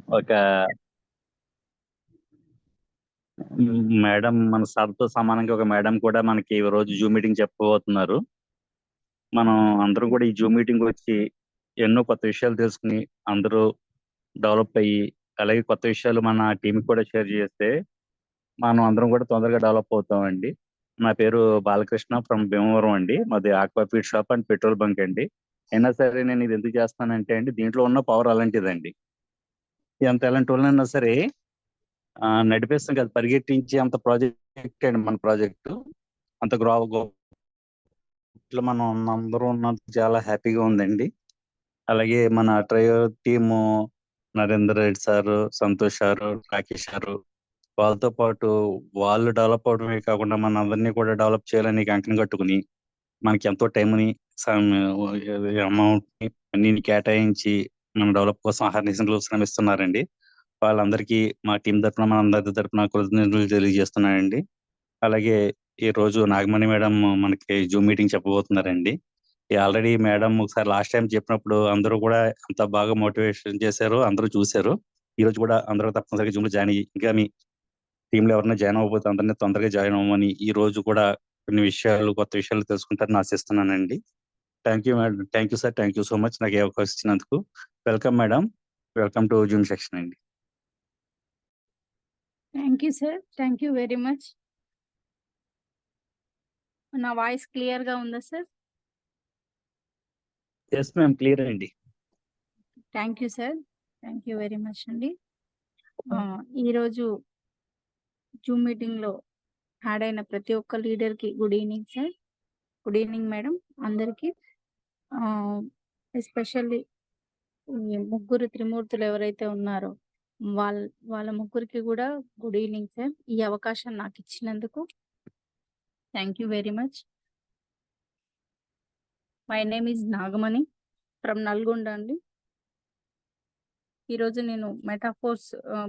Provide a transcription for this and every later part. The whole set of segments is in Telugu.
ఒక మేడం, మన సార్తో సమానంగా ఒక మేడం కూడా మనకి ఈ రోజు జూమ్ మీటింగ్ చెప్పబోతున్నారు. మనం అందరం కూడా ఈ జూమ్ మీటింగ్ వచ్చి ఎన్నో కొత్త విషయాలు తెలుసుకుని అందరూ డెవలప్ అయ్యి, అలాగే కొత్త విషయాలు మన టీం కూడా షేర్ చేస్తే మనం అందరం కూడా తొందరగా డెవలప్ అవుతామండి. నా పేరు బాలకృష్ణ ఫ్రమ్ భీమవరం అండి. మాది aqua feed shop and petrol bunk అండి. అయినా సరే నేను ఇది ఎందుకు చేస్తానంటే అండి, దీంట్లో ఉన్న పవర్ అలాంటిదండి. ఎంత ఎలాంటి వాళ్ళైనా సరే నడిపిస్తాం కదా, పరిగెట్టించి అంత ప్రాజెక్ట్ అండి మన ప్రాజెక్టు. అంత ఇట్లా మనం అందరూ ఉన్నందుకు చాలా హ్యాపీగా ఉందండి. అలాగే మన trio team Narender Reddy sir, Santosh sir, Rakesh sir, వాళ్ళతో పాటు వాళ్ళు డెవలప్ అవడమే కాకుండా మన అందరినీ కూడా డెవలప్ చేయాలని కంకణం కట్టుకుని మనకి ఎంతో టైంని, అమౌంట్ని అన్నిని కేటాయించి మన డెవలప్ కోసం అహర్నిశలు శ్రమిస్తున్నారండి. వాళ్ళందరికీ మా టీం తరపున, మన అందరి తరపున కృతజ్ఞతలు తెలియజేస్తున్నానండి. అలాగే ఈ రోజు నాగమణి మేడం మనకి జూమ్ మీటింగ్ చెప్పబోతున్నారండి. ఆల్రెడీ మేడం ఒకసారి లాస్ట్ టైం చెప్పినప్పుడు అందరూ కూడా అంత బాగా మోటివేషన్ చేశారు, అందరూ చూశారు. ఈ రోజు కూడా అందరూ తప్పనిసరిగా జూమ్ లో జాయిన్ అయ్యి, ఇంకా మీ టీంలో ఎవరైనా జాయిన్ అవ్వకపోతే అందరినీ తొందరగా జాయిన్ అవ్వమని, ఈ రోజు కూడా కొన్ని విషయాలు, కొత్త విషయాలు తెలుసుకుంటారని ఆశిస్తున్నానండి. Thank you madam, thank you sir, thank you so much నాకు ఈ అవకాశం ఇచ్చినందుకు. Welcome madam, welcome to Zoom section అండి. Thank you sir, thank you very much. నా వాయిస్ క్లియర్ గా ఉందా సార్? ఎస్ మ్యామ్, క్లియర్ అండి. Thank you sir, thank you very much అండి. ఈరోజు జూమ్ మీటింగ్ లో యాడ్ అయిన ప్రతి ఒక్క లీడర్ కి good evening sir. Good evening madam అందరికి. ఎస్పెషల్లీ ఈ ముగ్గురు త్రిమూర్తులు ఎవరైతే ఉన్నారో వాళ్ళ వాళ్ళ ముగ్గురికి కూడా గుడ్ ఈవినింగ్ సార్. ఈ అవకాశం నాకు ఇచ్చినందుకు thank you very much. My name is Nagamani from Nalgonda అండి. ఈరోజు నేను మెటాఫోర్స్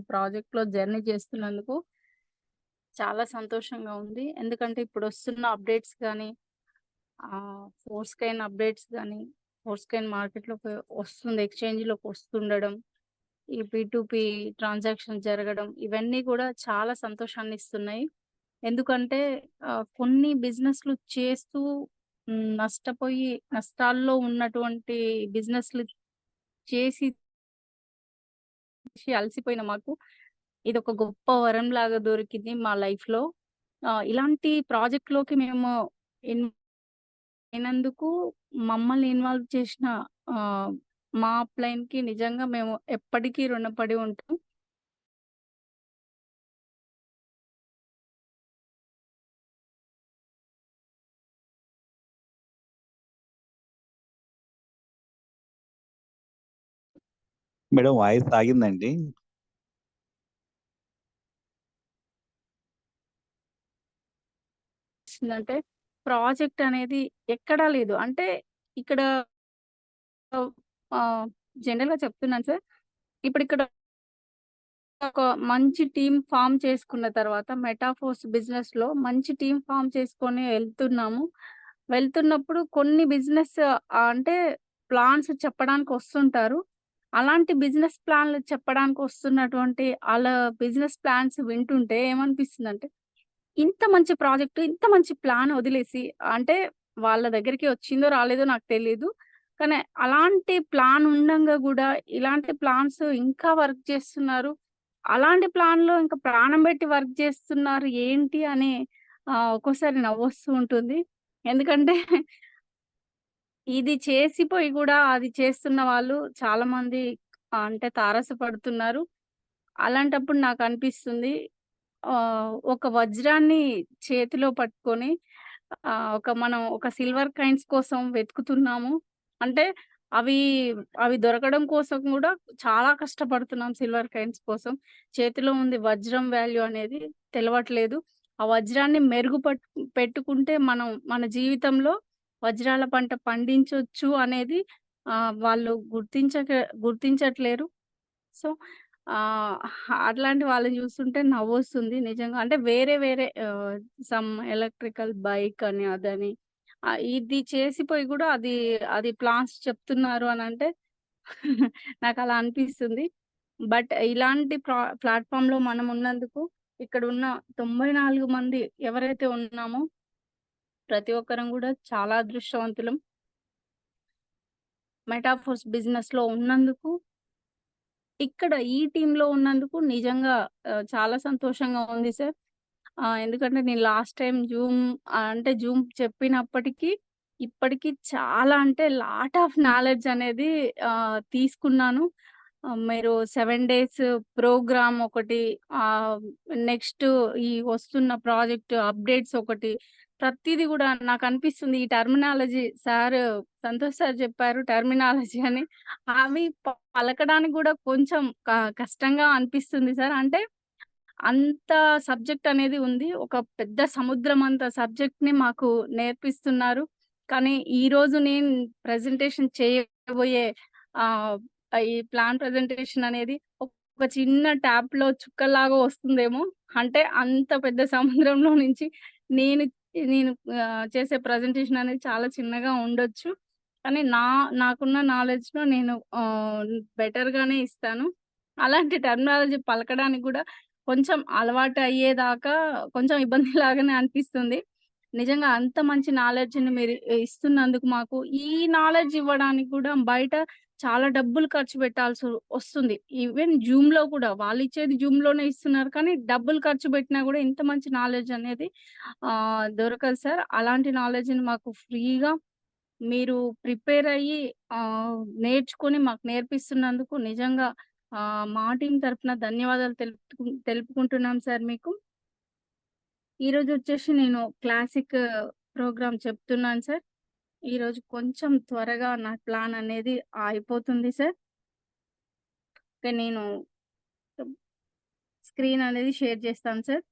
ప్రాజెక్ట్ లో జర్నీ చేస్తున్నందుకు చాలా సంతోషంగా ఉంది. ఎందుకంటే ఇప్పుడు వస్తున్న అప్డేట్స్ కానీ, ఫోర్స్కైన్ అప్డేట్స్ కానీ, ఫోర్స్కైన్ మార్కెట్లోకి వస్తుంది, ఎక్స్చేంజ్లోకి వస్తుండడం, ఈ P2P ట్రాన్సాక్షన్ జరగడం, ఇవన్నీ కూడా చాలా సంతోషాన్ని ఇస్తున్నాయి. ఎందుకంటే కొన్ని బిజినెస్లు చేస్తూ నష్టపోయి నష్టాల్లో ఉన్నటువంటి బిజినెస్లు చేసి అలసిపోయిన మాకు ఇదొక గొప్ప వరం లాగా దొరికింది మా లైఫ్‌లో. ఇలాంటి ప్రాజెక్ట్‌లోకి మేము అయినందుకు మమ్మల్ని ఇన్వాల్వ్ చేసిన ఆహ్, మా అప్‌లైన్‌కి నిజంగా మేము ఎప్పటికీ రుణపడి ఉంటాం. మేడం వాయిస్ ఆగిందండి. అంటే ప్రాజెక్ట్ అనేది ఎక్కడా లేదు. అంటే ఇక్కడ జనరల్‌గా చెప్తున్నాను సార్. ఇప్పుడిక్కడ ఒక మంచి టీమ్ ఫార్మ్ చేసుకున్న తర్వాత మెటాఫోర్స్ బిజినెస్‌లో మంచి టీమ్ ఫార్మ్ చేసుకొని వెళ్తున్నాము. వెళ్తున్నప్పుడు కొన్ని బిజినెస్ అంటే ప్లాన్స్ చెప్పడానికి వస్తుంటారు. అలాంటి బిజినెస్ ప్లాన్‌లు చెప్పడానికి వస్తున్నటువంటి ఆళ్ళ బిజినెస్ ప్లాన్స్ వింటుంటే ఏమనిపిస్తుందంటే, ఇంత మంచి ప్రాజెక్ట్, ఇంత మంచి ప్లాన్ వదిలేసి అంటే వాళ్ళ దగ్గరికి వచ్చిందో రాలేదో నాకు తెలీదు. కానీ అలాంటి ప్లాన్ ఉండంగా గూడా ఇలాంటి ప్లాన్స్ ఇంకా వర్క్ చేస్తున్నారు. అలాంటి ప్లాన్‌లో ఇంకా ప్రాణం పెట్టి వర్క్ చేస్తున్నారు ఏంటి అని ఒక్కోసారి నవ్వొస్తూ ఉంటుంది. ఎందుకంటే ఇది చేసిపోయి గూడా అది చేస్తున్న వాళ్ళు చాలామంది అంటే తారసపడుతున్నారు. అలాంటప్పుడు నాకనిపిస్తుంది ఒక వజ్రాన్ని చేతిలో పట్టుకొని మనం ఒక సిల్వర్ కాయిన్స్ కోసం వెతుకుతున్నాము. అంటే అవి, అవి దొరకడం కోసం గూడా చాలా కష్టపడుతున్నాం సిల్వర్ కాయిన్స్ కోసం. చేతిలో ఉంది వజ్రం వాల్యూ అనేది తెలవట్లేదు. ఆ వజ్రాన్ని పెట్టుకుంటే మనం మన జీవితంలో వజ్రాల పంట పండించొచ్చు అనేది వాళ్ళు గుర్తించట్లేరు. సో, ఆహ్, అట్లాంటి వాళ్ళని చూస్తుంటే నవ్వొస్తుంది నిజంగా. అంటే వేరే వేరే సమ్ ఎలక్ట్రికల్ బైక్ అని, అదని ఇది చేసిపోయి గూడా అది ప్లాన్స్ చెప్తున్నారు అనంటే నాకలా అనిపిస్తుంది. బట్ ఇలాంటి ప్లాట్‌ఫార్మ్‌లో మనం ఉన్నందుకు ఇక్కడ ఉన్న 94 మంది ఎవరైతే ఉన్నామో ప్రతి ఒక్కరం గూడా చాలా అదృష్టవంతులం. మెటాఫోర్స్ బిజినెస్‌లో ఉన్నందుకు, ఇక్కడ ఈ టీమ్‌లో ఉన్నందుకు నిజంగా చాలా సంతోషంగా ఉంది సార్. ఎందుకంటే నేను లాస్ట్ టైమ్ జూమ్ చెప్పినప్పటికి, ఇప్పటికి చాలా అంటే లాట్ ఆఫ్ నాలెడ్జ్ అనేది తీసుకున్నాను. మీరు 7 డేస్ ప్రోగ్రామ్ ఒకటి, ఆహ్, నెక్స్ట్ ఈ వస్తున్న ప్రాజెక్ట్ అప్డేట్స్ ఒకటి, ప్రతీది గూడా నాకనిపిస్తుంది ఈ టర్మినాలజీ సంతోష్ సార్ చెప్పారు టర్మినాలజీ అని. అవి పలకడానికి గూడా కొంచెం కష్టంగా అనిపిస్తుంది సార్. అంటే అంత సబ్జెక్ట్ అనేది ఉంది. ఒక పెద్ద సముద్రం అంత సబ్జెక్ట్‌ని మాకు నేర్పిస్తున్నారు. కానీ ఈరోజు నేను ప్రెజెంటేషన్ చేయబోయే ఆహ్, ఈ ప్లాన్ ప్రెజెంటేషన్ అనేది ఒక చిన్న ట్యాప్‌లో చుక్కల్లాగా వస్తుందేమో. అంటే అంత పెద్ద సముద్రంలో నుంచి నేను నేను చేసే ప్రెజెంటేషన్ అనేది చాలా చిన్నగా ఉండొచ్చు. కానీ నాకున్న నాలెడ్జ్‌లో నేను బెటర్‌గానే ఇస్తాను. అలాంటి టర్మినాలజీ పలకడానికి గూడా కొంచెం అలవాటు అయ్యేదాకా కొంచెం ఇబ్బందిలాగానే అనిపిస్తుంది. నిజంగా అంత మంచి నాలెడ్జ్‌ని మీరు ఇస్తున్నందుకు మాకు, ఈ నాలెడ్జ్ ఇవ్వడానికి కూడా బయట చాలా డబ్బులు ఖర్చు పెట్టాల్సి వస్తుంది. ఈవెన్ జూమ్‌లో కూడా వాళ్ళిచ్చేది జూమ్‌లోనే ఇస్తున్నారు. కానీ డబ్బులు ఖర్చు పెట్టినా కూడా ఇంత మంచి నాలెడ్జ్ అనేది దొరకదు సార్. అలాంటి నాలెడ్జ్‌ని మాకు ఫ్రీగా మీరు ప్రిపేర్ అయ్యి నేర్చుకొని మాకు నేర్పిస్తున్నందుకు నిజంగా మా టీమ్ తరపున ధన్యవాదాలు తెలుపుకుంటున్నాం సార్ మీకు. ఈరోజొచ్చేసి నేను క్లాసిక్ ప్రోగ్రామ్ చెప్తున్నాను సార్. ఈరోజు కొంచెం త్వరగా నా ప్లాన్ అనేది అయిపోతుంది సార్. ఇక నేను స్క్రీన్ అనేది షేర్ చేస్తాను సార్.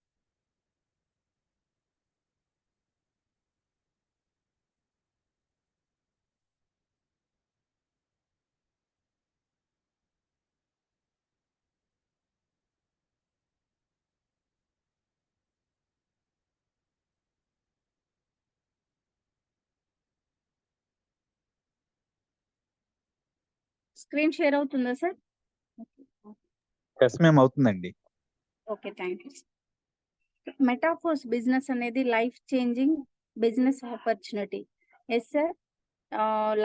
స్క్రీన్ షేర్ అవుతుందా సార్? Yes ma'am. అవుతుందండి. Okay. Thank you. Metaforce business అనేది life changing business opportunity. Yes sir.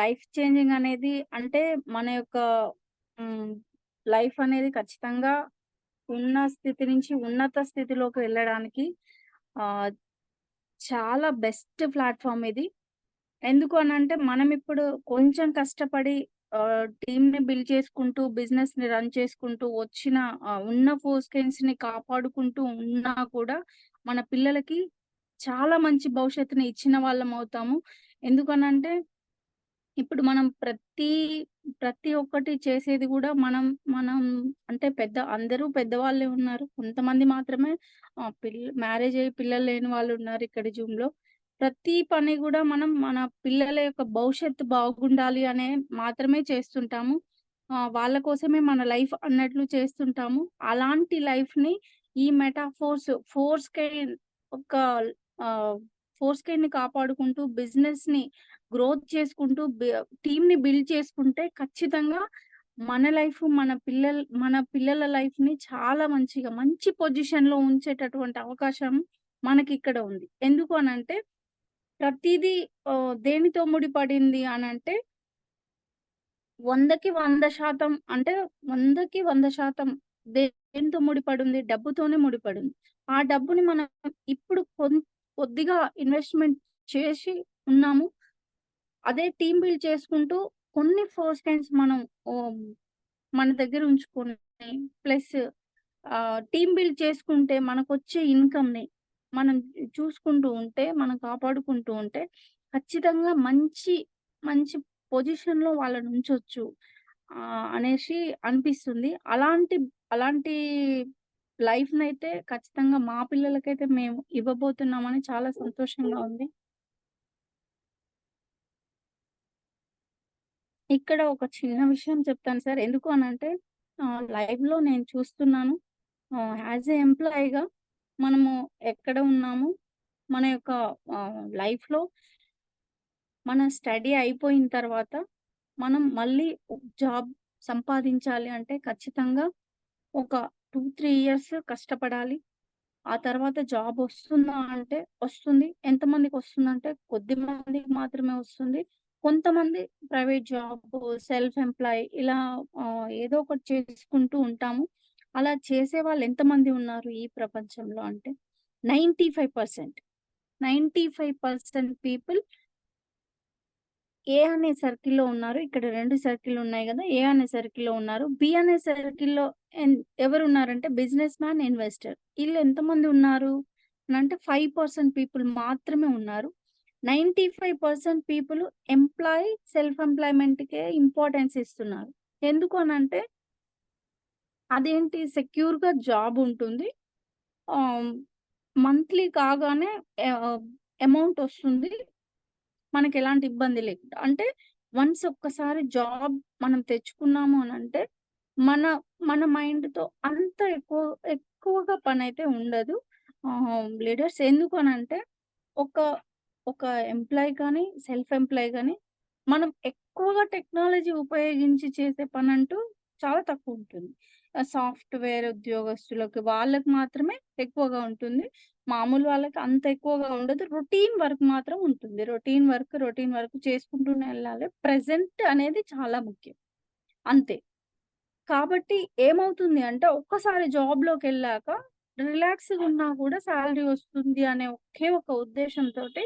Life changing అనేది అంటే మన యొక్క హ్మ్. లైఫ్ అనేది ఖచ్చితంగా ఉన్న స్థితి నుంచి ఉన్నత స్థితిలోకి వెళ్ళడానికి ఆహ్, చాలా బెస్ట్ ప్లాట్‌ఫార్మ్ ఇది. ఎందుకు అనంటే మనమిప్పుడు కొంచెం కష్టపడి టీమ్‌ని బిల్డ్ చేసుకుంటూ, బిజినెస్‌ని రన్ చేసుకుంటూ వచ్చిన ఉన్న ఫోర్స్‌కెన్స్‌ని కాపాడుకుంటూ ఉన్నా కూడా మన పిల్లలకి చాలా మంచి భవిష్యత్తుని ఇచ్చిన వాళ్ళమవుతాము. ఎందుకనంటే ఇప్పుడు మనం ప్రతి ఒక్కటి చేసేది గూడా మనం అంటే అందరూ పెద్దవాళ్ళే ఉన్నారు. కొంతమంది మాత్రమే మ్యారేజ్ అయ్యి పిల్లలు లేని వాళ్ళున్నారు ఇక్కడ జూమ్‌లో. ప్రతి పని గూడా మనం మన పిల్లల యొక్క భవిష్యత్తు బాగుండాలి అనే మాత్రమే చేస్తుంటాము. వాళ్ళ కోసమే మన లైఫ్ అన్నట్లు చేస్తుంటాము. అలాంటి లైఫ్‌ని ఈ ఫోర్స్‌కెయిన్ ఒక ఆహ్, ఫోర్స్‌కెయిన్‌ని కాపాడుకుంటూ బిజినెస్‌ని గ్రోత్ చేసుకుంటూ టీమ్‌ని బిల్డ్ చేసుకుంటే ఖచ్చితంగా మన లైఫ్, మన పిల్లల లైఫ్‌ని చాలా మంచి పొజిషన్‌లో ఉంచేటటువంటి అవకాశం మనకిక్కడ ఉంది. ఎందుకు అనంటే ప్రతీదీ దేనితో ముడిపడింది అనంటే 100కి 100% అంటే 100కి 100% దేనితో ముడిపడుంది? డబ్బుతోనే ముడిపడుంది. ఆ డబ్బుని మనం ఇప్పుడు కొద్దిగా ఇన్వెస్ట్‌మెంట్ చేసి ఉన్నాము. అదే టీమ్ బిల్డ్ చేసుకుంటూ కొన్ని ఫోర్స్‌కైన్స్ మనం ఓహ్, మన దగ్గర ఉంచుకొని ప్లస్ టీమ్ బిల్డ్ చేసుకుంటే మనకొచ్చే ఇన్‌కమ్‌ని మనం చూసుకుంటూ ఉంటే, మనం కాపాడుకుంటూ ఉంటే ఖచ్చితంగా మంచి పొజిషన్‌లో వాళ్ళని ఉంచొచ్చు అనేసి అనిపిస్తుంది. అలాంటి లైఫ్‌నైతే ఖచ్చితంగా మా పిల్లలకైతే మేము ఇవ్వబోతున్నామని చాలా సంతోషంగా ఉంది. ఇక్కడ ఒక చిన్న విషయం చెప్తాను సార్. ఎందుకు అనంటే లైవ్‌లో నేను చూస్తున్నాను. యాస్ ఎ ఎంప్లాయీగా మనము ఎక్కడ ఉన్నాము, మన యొక్క లైఫ్‌లో మన స్టడీ అయిపోయిన తర్వాత మనం మళ్ళీ జాబ్ సంపాదించాలి అంటే ఖచ్చితంగా ఒక 2-3 ఇయర్స్ కష్టపడాలి. ఆ తర్వాత జాబ్ వస్తుందా అంటే వస్తుంది. ఎంతమందికి వస్తుందంటే కొద్ది మందికి మాత్రమే వస్తుంది. కొంతమంది ప్రైవేట్ జాబ్, సెల్ఫ్ ఎంప్లాయ్ ఇలా ఏదో ఒకటి చేసుకుంటూ ఉంటాము. అలా చేసేవాళ్ళు ఎంతమంది ఉన్నారు ఈ ప్రపంచంలో అంటే 95%. 95% పీపుల్ ఏ అనే సర్కిల్‌లో ఉన్నారు. ఇక్కడ 2 సర్కిల్‌లు ఉన్నాయి గదా! ఏ అనే సర్కిల్‌లో ఉన్నారు. బి అనే సర్కిల్‌లో ఎవరున్నారంటే బిజినెస్ మ్యాన్, ఇన్వెస్టర్. ఈళ్ళు ఎంతమంది ఉన్నారు అనంటే 5% పీపుల్ మాత్రమే ఉన్నారు. 95% పీపుల్ ఎంప్లాయ్, సెల్ఫ్ ఎంప్లాయ్‌మెంట్‌కే ఇంపార్టెన్స్ ఇస్తున్నారు. ఎందుకు అనంటే అదేంటి సెక్యూర్‌గా జాబ్ ఉంటుంది. ఆహ్, మంత్లీ కాగానే ఆహ్, అమౌంట్ వస్తుంది. మనకెలాంటి ఇబ్బంది లేకుండా. అంటే వన్స్ ఒక్కసారి జాబ్ మనం తెచ్చుకున్నాము అనంటే, మన మన మైండ్‌తో అంత ఎక్కువగా పనైతే ఉండదు. లీడర్స్ ఎందుకు అనంటే, ఒక ఒక ఎంప్లాయీ కానీ, సెల్ఫ్ ఎంప్లాయీ గాని, మనం ఎక్కువగా టెక్నాలజీ ఉపయోగించి చేసే పనంటూ చాలా తక్కువుంటుంది. సాఫ్ట్‌వేర్ ఉద్యోగస్తులకి వాళ్ళకి మాత్రమే ఎక్కువగా ఉంటుంది. మామూలు వాళ్ళకి అంత ఎక్కువగా ఉండదు. రొటీన్ వర్క్ మాత్రం ఉంటుంది. రొటీన్ వర్క్ చేసుకుంటూనే ఎళ్ళాలి. ప్రెజెంట్ అనేది చాలా ముఖ్యం. అంతే. కాబట్టి ఏమవుతుంది అంటే ఒక్కసారి జాబ్‌లోకెళ్ళాక రిలాక్స్‌గున్నా కూడా సాలరీ వస్తుంది అనే ఒకే ఒక ఉద్దేశంతోటి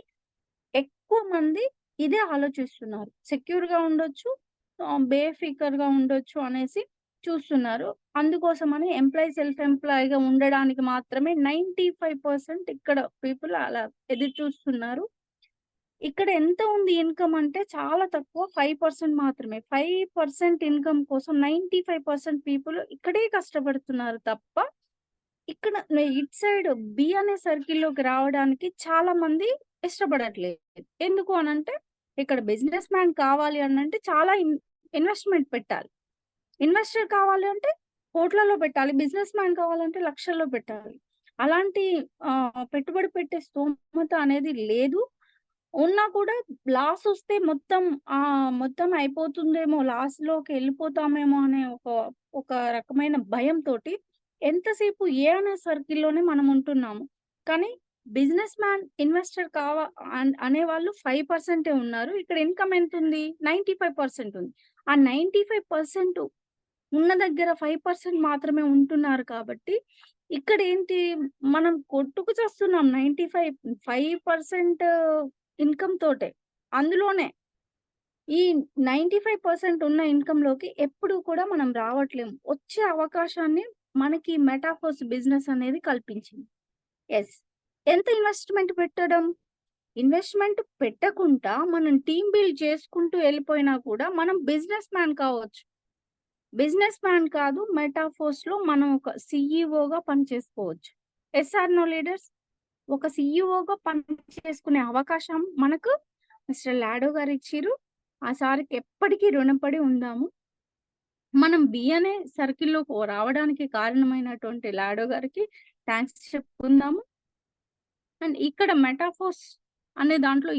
ఎక్కువ మంది ఇదే ఆలోచిస్తున్నారు. సెక్యూర్‌గా ఉండొచ్చు, బేఫికర్‌గా ఉండొచ్చు అనేసి చూస్తున్నారు. అందుకోసమని సెల్ఫ్ ఎంప్లాయ్‌గా ఉండడానికి మాత్రమే 95% ఇక్కడ పీపుల్ అలా ఎదురు చూస్తున్నారు. ఇక్కడ ఎంత ఉంది ఇన్‌కమ్ అంటే చాలా తక్కువ 5% మాత్రమే. 5% ఇన్‌కమ్ కోసం 95% పీపుల్ ఇక్కడే కష్టపడుతున్నారు తప్ప, ఇక్కడ ఇటు సైడ్ బి అనే సర్కిల్‌లోకి రావడానికి చాలా మంది ఇష్టపడట్లేదు. ఎందుకు అనంటే, ఇక్కడ బిజినెస్ మ్యాన్ కావాలి అనంటే చాలా ఇన్వెస్ట్‌మెంట్ పెట్టాలి. ఇన్వెస్టర్ కావాలి అంటే కోట్లలో పెట్టాలి. బిజినెస్ మ్యాన్ కావాలంటే లక్షల్లో పెట్టాలి. అలాంటి పెట్టుబడి పెట్టే స్తోమత అనేది లేదు. ఉన్నా కూడా లాసొస్తే మొత్తం అయిపోతుందేమో, లాస్‌లోకెళ్ళిపోతామేమో అనే ఒక రకమైన భయంతోటి ఎంతసేపు ఏ అనే సర్కిల్‌లోనే మనం ఉంటున్నాము. కానీ బిజినెస్ మ్యాన్, ఇన్వెస్టర్ అనేవాళ్ళు 5% ఉన్నారు. ఇక్కడ ఇన్‌కమ్ ఎంతుంది? 95% ఉంది. ఆ 95% ఉన్న దగ్గర 5% మాత్రమే ఉంటున్నారు కాబట్టి, ఇక్కడేంటి మనం కొట్టుకు చస్తున్నాం 5% ఇన్‌కమ్ తోటే. అందులోనే ఈ 95% ఉన్న ఇన్‌కమ్‌లోకి ఎప్పుడు కూడా మనం రావట్లేము. వచ్చే అవకాశాన్ని మనకి మెటాఫోర్స్ బిజినెస్ అనేది కల్పించింది. యెస్. ఎంత ఇన్వెస్ట్‌మెంట్ పెట్టడం? ఇన్వెస్ట్‌మెంట్ పెట్టకుండా మనం టీమ్ బిల్డ్ చేసుకుంటూ ఎళ్ళిపోయినా కూడా మనం బిజినెస్ మ్యాన్ కావచ్చు. బిజినెస్ మ్యాన్ కాదు మెటాఫోర్స్‌లో మనం ఒక సీఈఓగా పని చేసుకోవచ్చు. Yes or no leaders? ఒక సీఈఓగా పని చేసుకునే అవకాశం మనకు మిస్టర్ లాడో గారు ఇచ్చిర్రు. ఆ సార్‌కి ఎప్పటికీ రుణపడి ఉందాము. మనం బి అనే సర్కిల్‌లోకి రావడానికి కారణమైనటువంటి లాడో గారికి థాంక్స్ చెప్పుకుందాము. అండ్ ఇక్కడ మెటాఫోర్స్ అనే దాంట్లో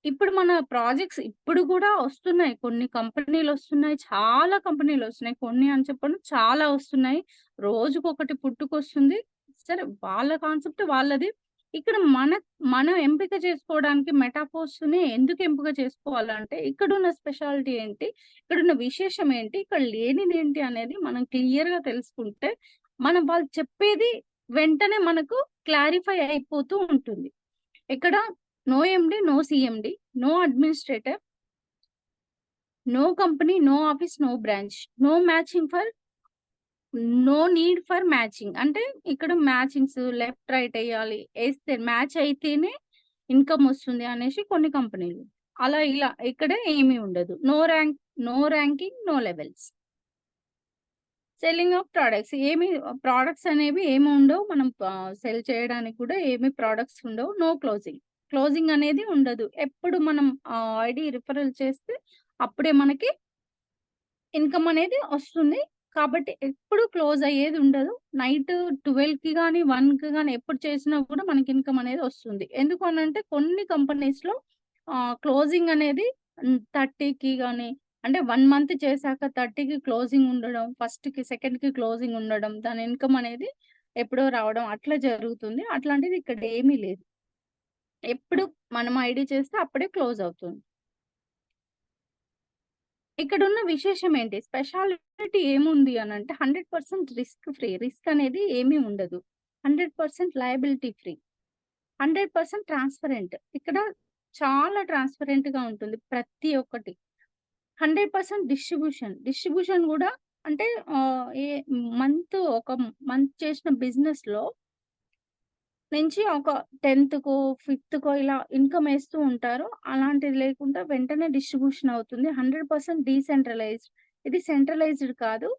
ఇప్పుడు మన ప్రాజెక్ట్స్ ఇప్పుడు గూడా వస్తున్నాయి. కొన్ని కంపెనీలొస్తున్నాయి. చాలా కంపెనీలొస్తున్నాయి. కొన్ని అని చెప్పను చాలా వస్తున్నాయి. రోజుకొకటి పుట్టుకొస్తుంది. సరే వాళ్ళ కాన్సెప్ట్ వాళ్ళది. ఇక్కడ మనం ఎంపిక చేసుకోవడానికి మెటాఫోర్స్‌ని ఎందుకు ఎంపిక చేసుకోవాలంటే ఇక్కడున్న స్పెషాలిటీ ఏంటి? ఇక్కడున్న విశేషం ఏంటి? ఇక్కడ లేనిదేంటి అనేది మనం క్లియర్‌గా తెలుసుకుంటే వాళ్ళు చెప్పేది వెంటనే మనకు క్లారిఫై అయిపోతూ ఉంటుంది. ఇక్కడ no MD, no CMD, no administrator, no company, no office, no branch, no need for matching. అంటే ఇక్కడ మ్యాచింగ్స్ లెఫ్ట్, రైట్ ఎయ్యాలి. ఏస్తే మ్యాచ్ అయితేనే ఇన్‌కమ్ వస్తుంది అనేసి కొన్ని కంపెనీలు. అలా ఇలా ఇక్కడ ఏమీ ఉండదు. No ranking, no levels. Selling of products products అనేవి ఏమి ఉండవు. మనం సెల్ చేయడానికి కూడా ఏమి ప్రొడక్ట్స్ ఉండవు. No closing. క్లోజింగ్ అనేది ఉండదు. ఎప్పుడు మనం ఐడీ రిఫరల్ చేస్తే అప్పుడే మనకి ఇన్‌కమ్ అనేది వస్తుంది. కాబట్టి ఎప్పుడు క్లోజ్ అయ్యేది ఉండదు. నైట్ 12కి గాని, 1కి గాని ఎప్పుడు చేసినా కూడా మనకి ఇన్‌కమ్ అనేది వస్తుంది. ఎందుకు అనంటే కొన్ని కంపెనీస్‌లో క్లోజింగ్ అనేది 30కి గాని, అంటే 1 మంత్ చేశాక 30కి క్లోజింగ్ ఉండడం, ఫస్ట్‌కి, సెకండ్‌కి క్లోజింగ్ ఉండడం, దాని ఇన్‌కమ్ అనేది ఎప్పుడో రావడం అట్లా జరుగుతుంది. అట్లాంటిది ఇక్కడ ఏమీ లేదు. ఎప్పుడు మనం ఐడీ చేస్తే అప్పుడే క్లోజ్ అవుతుంది. ఇక్కడున్న విశేషం ఏంటి? స్పెషాలిటీ ఏముంది అనంటే 100% రిస్క్ ఫ్రీ. రిస్క్ అనేది ఏమీ ఉండదు. 100% లయబిలిటీ ఫ్రీ. 100% ట్రాన్స్‌పరెంట్. ఇక్కడ చాలా ట్రాన్స్‌పరెంట్‌గా ఉంటుంది ప్రతి ఒక్కటి. 100% డిస్ట్రిబ్యూషన్. డిస్ట్రిబ్యూషన్ గూడా అంటే ఏ ఒక మంత్ చేసిన బిజినెస్‌లో నుంచి ఒక 10థ్‌కో, 5థ్‌కో ఇలా ఇన్‌కమ్ ఏస్తూ ఉంటారు. అలాంటిది లేకుండా వెంటనే డిస్ట్రిబ్యూషన్ అవుతుంది. 100% డీసెంట్రలైజ్డ్. ఇది సెంట్రలైజ్డ్ కాదు.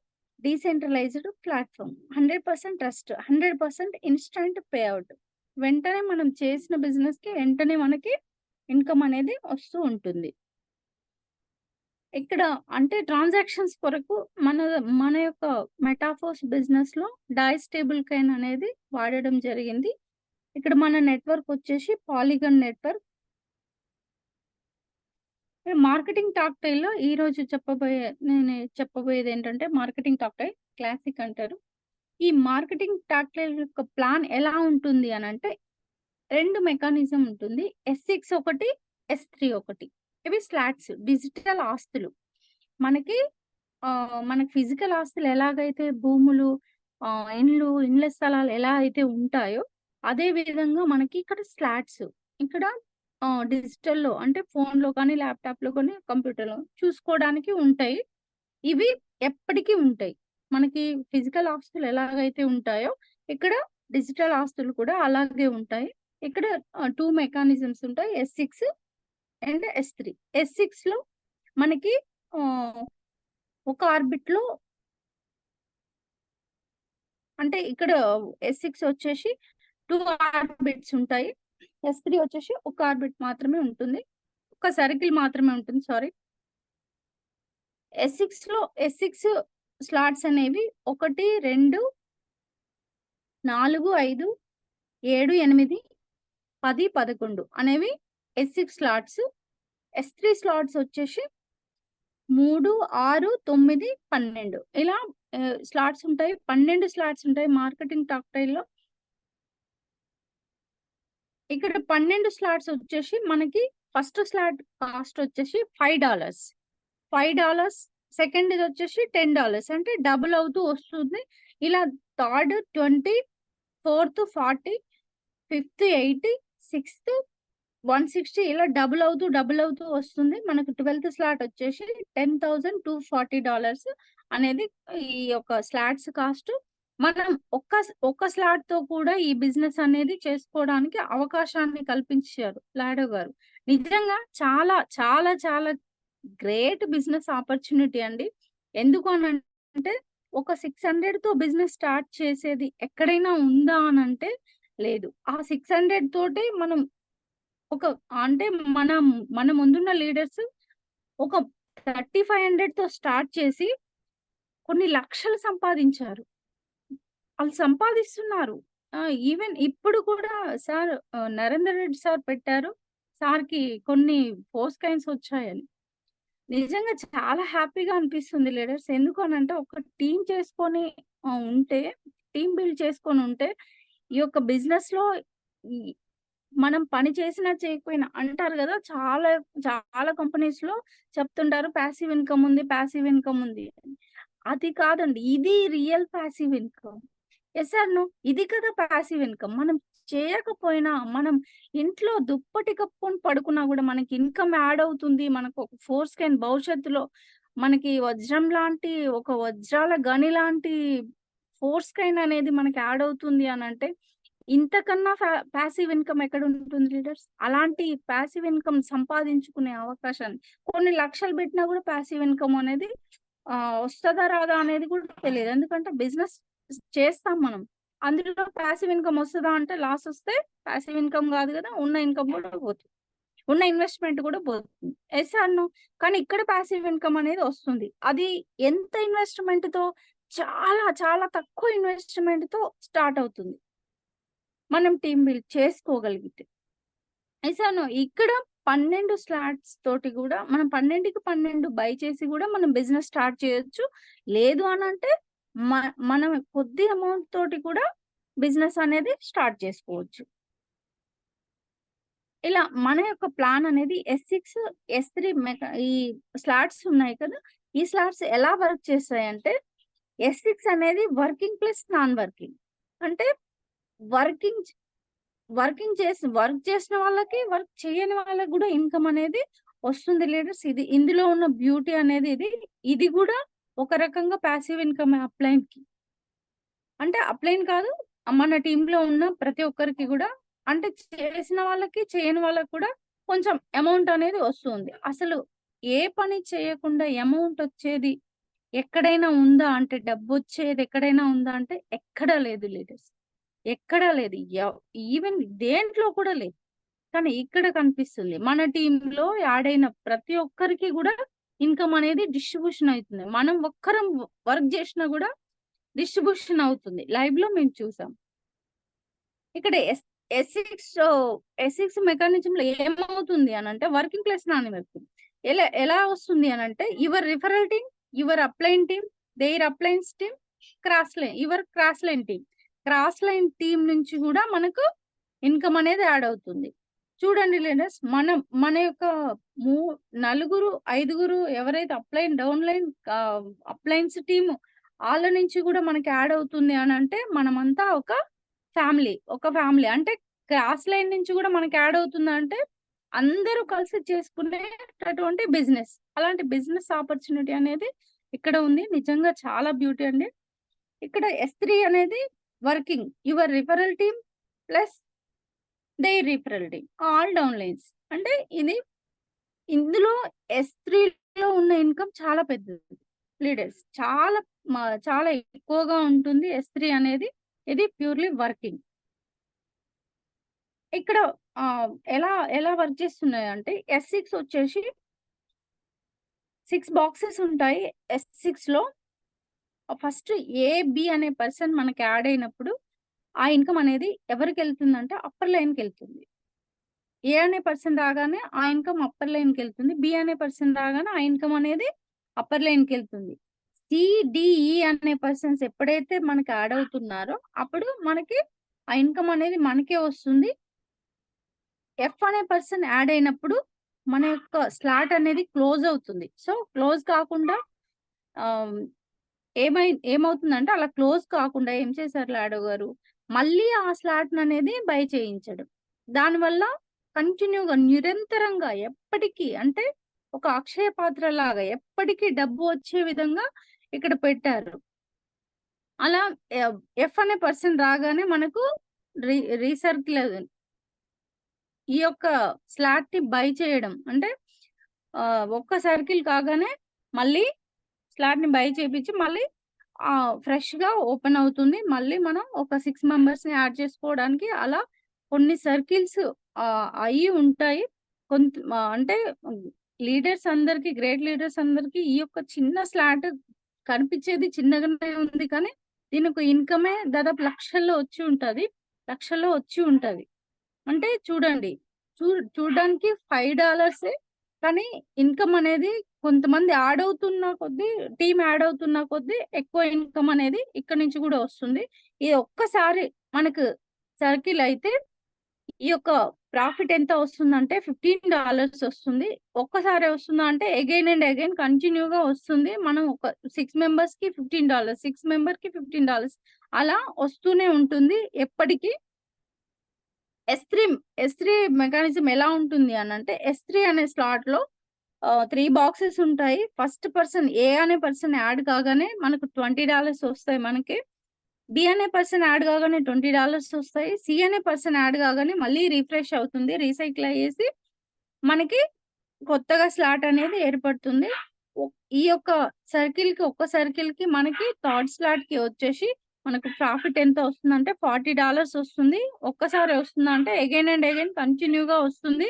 Decentralised platform. 100% trust. 100% instant pay out. వెంటనే మనం చేసిన బిజినెస్‌కి వెంటనే మనకి ఇన్‌కమ్ అనేది వస్తూ ఉంటుంది. ఇక్కడ అంటే ట్రాన్సాక్షన్స్ కొరకు మన యొక్క మెటాఫోర్స్ బిజినెస్‌లో డైస్ స్టేబుల్ కాయిన్ అనేది వాడడం జరిగింది. ఇక్కడ మన నెట్వర్క్ వచ్చేసి పాలిగాన్ నెట్వర్క్. మార్కెటింగ్ టాక్‌టైల్‌లో ఈరోజు నేను చెప్పబోయేదేంటంటే మార్కెటింగ్ టాక్‌టైల్ క్లాసిక్ అంటారు. ఈ మార్కెటింగ్ టాక్‌టైల్ యొక్క ప్లాన్ ఎలా ఉంటుంది అనంటే 2 మెకానిజం ఉంటుంది. S6 ఒకటి, S3 ఒకటి. ఇవి స్లాట్స్ డిజిటల్ ఆస్తులు. మనకి మనకి ఫిజికల్ ఆస్తులు ఎలాగైతే భూములు, ఇండ్ల స్థలాలు ఎలా అయితే ఉంటాయో, అదే విధంగా మనకి ఇక్కడ స్లాట్స్. ఇక్కడ డిజిటల్‌లో అంటే ఫోన్‌లో కానీ, ల్యాప్‌టాప్‌లో కానీ, కంప్యూటర్‌లో చూసుకోవడానికి ఉంటాయి. ఇవి ఎప్పటికీ ఉంటాయి. మనకి ఫిజికల్ ఆస్తులు ఎలాగైతే ఉంటాయో, ఇక్కడ డిజిటల్ ఆస్తులు కూడా అలాగే ఉంటాయి. ఇక్కడ 2 మెకానిజమ్స్ ఉంటాయి. S6 and S3. S6లో మనకి ఆహ్, ఒక ఆర్బిట్‌లో అంటే ఇక్కడ S6 వచ్చేసి 2 ఆర్బిట్స్ ఉంటాయి. S3 వచ్చేసి ఒక ఆర్బిట్ మాత్రమే ఉంటుంది. ఒక సర్కిల్ మాత్రమే ఉంటుంది. సారీ. S6 స్లాట్స్ అనేవి 1, 2, 4, 5, 7, 8, 10, 11 అనేవి S6 స్లాట్స్. S3 స్లాట్స్ వచ్చేసి 3, 6, 9, 12 ఇలా స్లాట్స్ ఉంటాయి. 12 స్లాట్స్ ఉంటాయి మార్కెటింగ్ టాక్‌టైల్‌లో. ఇక్కడ 12 స్లాట్స్ వచ్చేసి మనకి ఫస్ట్ స్లాట్ కాస్ట్ వచ్చేసి $5. $5 సెకండ్‌ది వచ్చేసి $10 అంటే డబుల్ అవుతూ వస్తుంది. ఇలా థర్డ్ 20, ఫోర్త్ 40, ఫిఫ్త్ 80, సిక్స్త్ 160 ఇలా డబుల్ అవుతూ వస్తుంది. మనకు 12థ్ స్లాట్ వచ్చేసి $10,240 అనేది ఈ యొక్క స్లాట్స్ కాస్ట్. మనం ఒక్క స్లాట్‌తో కూడా ఈ బిజినెస్ అనేది చేసుకోవడానికి అవకాశాన్ని కల్పించారు లాడో గారు. నిజంగా చాలా, చాలా, చాలా గ్రేట్ బిజినెస్ ఆపర్చునిటీ అండి. ఎందుకు అనంటే ఒక 600తో బిజినెస్ స్టార్ట్ చేసేది ఎక్కడైనా ఉందా అనంటే లేదు. ఆ 600 తోటే మనం అంటే మన ముందున్న లీడర్స్ ఒక 3500తో స్టార్ట్ చేసి కొన్ని లక్షలు సంపాదించారు. ఆళ్ళు సంపాదిస్తున్నారు. ఈవెన్ ఇప్పుడు కూడా నరేందర్ రెడ్డి సార్ పెట్టారు. సార్‌కి కొన్ని పోస్ట్ కాయిన్స్ వచ్చాయని. నిజంగా చాలా హ్యాపీగా అనిపిస్తుంది లీడర్స్. ఎందుకు అనంటే ఒక టీమ్ చేసుకొని ఉంటే టీమ్ బిల్డ్ చేసుకొనుంటే ఈ యొక్క బిజినెస్‌లో ఈ మనం పని చేసినా చేయకపోయినా అంటారు గదా! చాలా చాలా కంపెనీస్‌లో చెప్తుంటారు పాసివ్ ఇన్‌కమ్ ఉంది, పాసివ్ ఇన్‌కమ్ ఉంది అని. అది కాదండి. ఇది real passive income. Yes or no? ఇది కదా పాసివ్ ఇన్‌కమ్. మనం చేయకపోయినా, మనం ఇంట్లో దుప్పటి కప్పుకొని పడుకున్నా గూడా మనకి ఇన్‌కమ్ యాడ్ అవుతుంది. మనకు ఒక ఫోర్స్ క్యాన్ భవిష్యత్తులో మనకి ఒక వజ్రాల గని లాంటి ఫోర్స్ కైన్ అనేది మనకి యాడ్ అవుతుంది అనంటే, ఇంతకన్నా పాసివ్ ఇన్‌కమ్ ఎక్కడుంటుంది లీడర్స్? అలాంటి పాసివ్ ఇన్‌కమ్ సంపాదించుకునే అవకాశాన్ని కొన్ని లక్షలు బెట్టినా గూడా పాసివ్ ఇన్‌కమ్ అనేది వస్తదా? రాదా? అనేది కూడా తెలీదు. ఎందుకంటే బిజినెస్ చేస్తాం మనం. అందులో పాసివ్ ఇన్‌కమ్ వస్తదా అంటే లాస్ వస్తే పాసివ్ ఇన్‌కమ్ గాదు గదా! ఉన్న ఇన్‌కమ్ గూడా పోతుంది. ఉన్న ఇన్వెస్ట్‌మెంట్ గూడా పోతుంది. Yes or no? కానీ ఇక్కడ పాసివ్ ఇన్‌కమ్ అనేది వస్తుంది. అది ఎంత ఇన్వెస్ట్‌మెంట్‌తో చాలా చాలా తక్కువ ఇన్వెస్ట్‌మెంట్‌తో స్టార్ట్ అవుతుంది. మనం టీమ్ బిల్డ్ చేసుకోగలిగితే. Yes or no? ఇక్కడ 12 స్లాట్స్ తోటి కూడా మనం 12కి 12 బై చేసి కూడా మనం బిజినెస్ స్టార్ట్ చేయొచ్చు. లేదు అని అంటే మనం కొద్ది అమౌంట్ తోటి కూడా బిజినెస్ అనేది స్టార్ట్ చేసుకోవచ్చు. ఇలా మన యొక్క ప్లాన్ అనేది S6, S3 ఈ స్లాట్స్ ఉన్నాయి కదా, ఈ స్లాట్స్ ఎలా వర్క్ చేస్తాయంటే S6 అనేది వర్కింగ్ ప్లస్ నాన్ వర్కింగ్. అంటే వర్క్ చేసిన వాళ్ళకి, వర్క్ చేయని వాళ్ళకి కూడా ఇన్కమ్ అనేది వస్తుంది లీడర్స్. ఇందులో ఉన్న బ్యూటీ అనేది ఇది కూడా ఒక రకంగా ప్యాసివ్ ఇన్కమ్ అప్లైన్ కి. అంటే అప్లైన్ కాదు, మన టీమ్ లో ఉన్న ప్రతి ఒక్కరికి కూడా, అంటే చేసిన వాళ్ళకి చేయని వాళ్ళకి కూడా కొంచెం అమౌంట్ అనేది వస్తుంది. అసలు ఏ పని చేయకుండా అమౌంట్ వచ్చేది ఎక్కడైనా ఉందా అంటే, డబ్బు వచ్చేది ఎక్కడైనా ఉందా అంటే ఎక్కడా లేదు లీడర్స్, ఎక్కడా లేదు. ఈవెన్ దేంట్లో కూడా లేదు. కానీ ఇక్కడ కనిపిస్తుంది. మన టీంలో యాడ్ అయిన ప్రతి ఒక్కరికి కూడా ఇన్కమ్ అనేది డిస్ట్రిబ్యూషన్ అవుతుంది. మనం ఒక్కరం వర్క్ చేసినా కూడా డిస్ట్రిబ్యూషన్ అవుతుంది. లైవ్ లో మేము చూసాం. ఇక్కడ S6 మెకానిజం లో ఏమవుతుంది అని అంటే వర్కింగ్ ప్లస్ నాన్ వర్కింగ్ ఎలా వస్తుంది అని అంటే, your referral team, your upline team, their uplines team, your cross line team నుంచి కూడా మనకు ఇన్కమ్ అనేది యాడ్ అవుతుంది. చూడండి లీడర్స్, మన యొక్క 5 ఎవరైతే డౌన్ లైన్ అప్లైన్స్ టీమ్ వాళ్ళ నుంచి కూడా మనకి యాడ్ అవుతుంది అని అంటే, మనమంతా ఒక ఫ్యామిలీ. అంటే క్రాస్ లైన్ నుంచి కూడా మనకి యాడ్ అవుతుంది అంటే అందరూ కలిసి చేసుకునేటటువంటి బిజినెస్. అలాంటి బిజినెస్ ఆపర్చునిటీ అనేది ఇక్కడ ఉంది. నిజంగా చాలా బ్యూటీ అండి. ఇక్కడ S3 అనేది working, your referral team plus their referral team, all down lines. అంటే ఇందులో S3 లో ఉన్న ఇన్కమ్ చాలా పెద్దది లీడర్స్, చాలా ఎక్కువగా ఉంటుంది S3 అనేది. ఇది ప్యూర్లీ వర్కింగ్. ఇక్కడ ఎలా వర్క్ చేస్తున్నాయి అంటే, S6 వచ్చేసి 6 బాక్సెస్ ఉంటాయి. S6 లో ఫస్ట్ AB అనే పర్సన్ మనకి యాడ్ అయినప్పుడు ఆ ఇన్కమ్ అనేది ఎవరికి వెళ్తుందంటే అప్పర్ లైన్ కి వెళ్తుంది. A అనే పర్సన్ రాగానే ఆ ఇన్కమ్ అప్పర్ లైన్ కి వెళ్తుంది. B అనే పర్సన్ రాగానే ఆ ఇన్కమ్ అనేది అప్పర్ లైన్ కి వెళ్తుంది. CDE అనే పర్సన్స్ ఎప్పుడైతే మనకి యాడ్ అవుతున్నారో అప్పుడు మనకి ఆ ఇన్కమ్ అనేది మనకే వస్తుంది. F అనే పర్సన్ యాడ్ అయినప్పుడు మన యొక్క స్లాట్ అనేది క్లోజ్ అవుతుంది. సో క్లోజ్ కాకుండా ఏమవుతుందంటే, అలా క్లోజ్ కాకుండా ఏం చేశారు లాడో గారు, మళ్ళీ ఆ స్లాట్ అనేది బై చేయించడం. దానివల్ల కంటిన్యూగా నిరంతరంగా ఎప్పటికీ, అంటే ఒక అక్షయ పాత్ర లాగా ఎప్పటికీ డబ్బు వచ్చే విధంగా ఇక్కడ పెట్టారు. అలా F అనే పర్సన్ రాగానే మనకు రీసర్కిల్ ఈ యొక్క స్లాట్ ని బై చేయడం, అంటే ఒక్క సర్కిల్ కాగానే మళ్ళీ స్లాట్ ని బై చేపించి మళ్ళీ ఫ్రెష్ గా ఓపెన్ అవుతుంది. మళ్ళీ మనం ఒక 6 మెంబర్స్ ని యాడ్ చేసుకోవడానికి అలా కొన్ని సర్కిల్స్ అయి ఉంటాయి. అంటే లీడర్స్ అందరికి, గ్రేట్ లీడర్స్ అందరికి ఈ యొక్క చిన్న స్లాట్ కనిపించేది చిన్నగానే ఉంది, కానీ దీనికి ఇన్కమే దాదాపు లక్షల్లో వచ్చి ఉంటది. అంటే చూడండి, చూడడానికి $5, కానీ ఇన్కమ్ అనేది కొంతమంది యాడ్ అవుతున్న కొద్దీ, టీమ్ యాడ్ అవుతున్న కొద్దీ ఎక్కువ ఇన్కమ్ అనేది ఇక్కడ నుంచి కూడా వస్తుంది. ఇది ఒక్కసారి మనకు సర్కిల్ అయితే ఈ యొక్క ప్రాఫిట్ ఎంత వస్తుందంటే $15 వస్తుంది. ఒక్కసారి వస్తుందా అంటే అగైన్ అండ్ అగైన్ కంటిన్యూగా వస్తుంది. మనం ఒక 6 మెంబర్స్ కి $15, 6 మెంబర్ కి $15 అలా వస్తూనే ఉంటుంది ఎప్పటికీ. S3 మెకానిజం ఎలా ఉంటుంది అని అంటే, S3 అనే స్లాట్ లో 3 బాక్సెస్ ఉంటాయి. ఫస్ట్ పర్సన్ A అనే పర్సన్ యాడ్ కాగానే మనకు $20 వస్తాయి. మనకి B అనే పర్సన్ యాడ్ కాగానే $20 వస్తాయి. C అనే పర్సన్ యాడ్ కాగానే మళ్ళీ రీఫ్రెష్ అవుతుంది, రీసైకిల్ అయ్యేసి మనకి కొత్తగా స్లాట్ అనేది ఏర్పడుతుంది. ఈ యొక్క ఒక్క సర్కిల్ కి మనకి థర్డ్ స్లాట్ కి వచ్చేసి మనకు ప్రాఫిట్ ఎంత వస్తుందంటే $40 వస్తుంది. ఒక్కసారి వస్తుందంటే అగైన్ అండ్ అగైన్ కంటిన్యూగా వస్తుంది.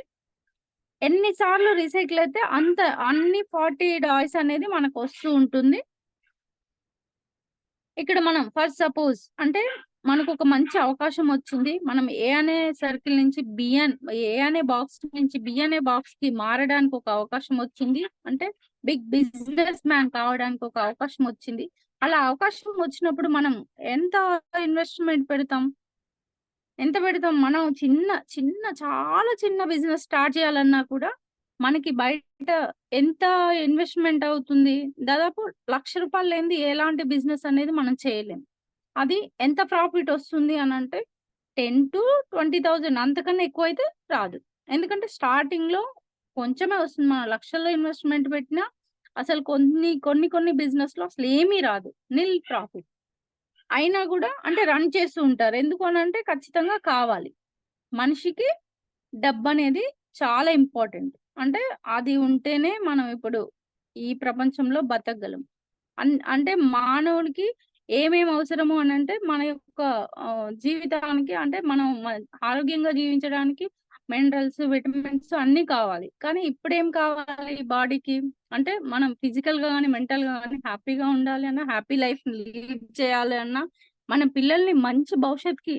ఎన్నిసార్లు రీసైకిల్ అయితే అన్ని $40 అనేది మనకు వస్తూ ఉంటుంది. ఇక్కడ మనం ఫస్ట్ సపోజ్ అంటే మనకు ఒక మంచి అవకాశం వచ్చింది. మనం ఏ అనే సర్కిల్ నుంచి ఏ అనే బాక్స్ నుంచి బి అనే బాక్స్ కి మారడానికి ఒక అవకాశం వచ్చింది. అంటే బిగ్ బిజినెస్ మ్యాన్ కావడానికి ఒక అవకాశం వచ్చింది. అలా అవకాశం వచ్చినప్పుడు మనం ఎంత ఇన్వెస్ట్మెంట్ పెడతాం? ఎంత పెడతాం? మనం చాలా చిన్న బిజినెస్ స్టార్ట్ చేయాలన్నా కూడా మనకి బయట ఎంత ఇన్వెస్ట్మెంట్ అవుతుంది? దాదాపు ₹1,00,000 లేనిది ఎలాంటి బిజినెస్ అనేది మనం చేయలేం. అది ఎంత ప్రాఫిట్ వస్తుంది అనంటే 10,000-20,000 అంతకన్నా ఎక్కువైతే రాదు. ఎందుకంటే స్టార్టింగ్‌లో కొంచెమే వస్తుంది. మనం లక్షల్లో ఇన్వెస్ట్మెంట్ పెట్టినా అసలు కొన్ని బిజినెస్‌లో అసలేమీ రాదు. నిల్ ప్రాఫిట్. అయినా గూడా అంటే రన్ చేస్తూ ఉంటారు. ఎందుకు అనంటే ఖచ్చితంగా కావాలి. మనిషికి డబ్బనేది చాలా ఇంపార్టెంట్. అంటే అది ఉంటేనే మనం ఇప్పుడు ఈ ప్రపంచంలో బతకగలం. అంటే మానవుడికి ఏమేమి అవసరము అనంటే మన యొక్క జీవితానికి అంటే మనం ఆరోగ్యంగా జీవించడానికి మినరల్స్, విటమిన్స్ అన్నీ కావాలి. కానీ ఇప్పుడేం కావాలి బాడీకి? అంటే మనం ఫిజికల్‌గా గాని, మెంటల్‌గా గాని హ్యాపీగా ఉండాలి అన్నా, హ్యాపీ లైఫ్‌ని లీడ్ చేయాలి అన్నా, మన పిల్లల్ని మంచి భవిష్యత్తుకి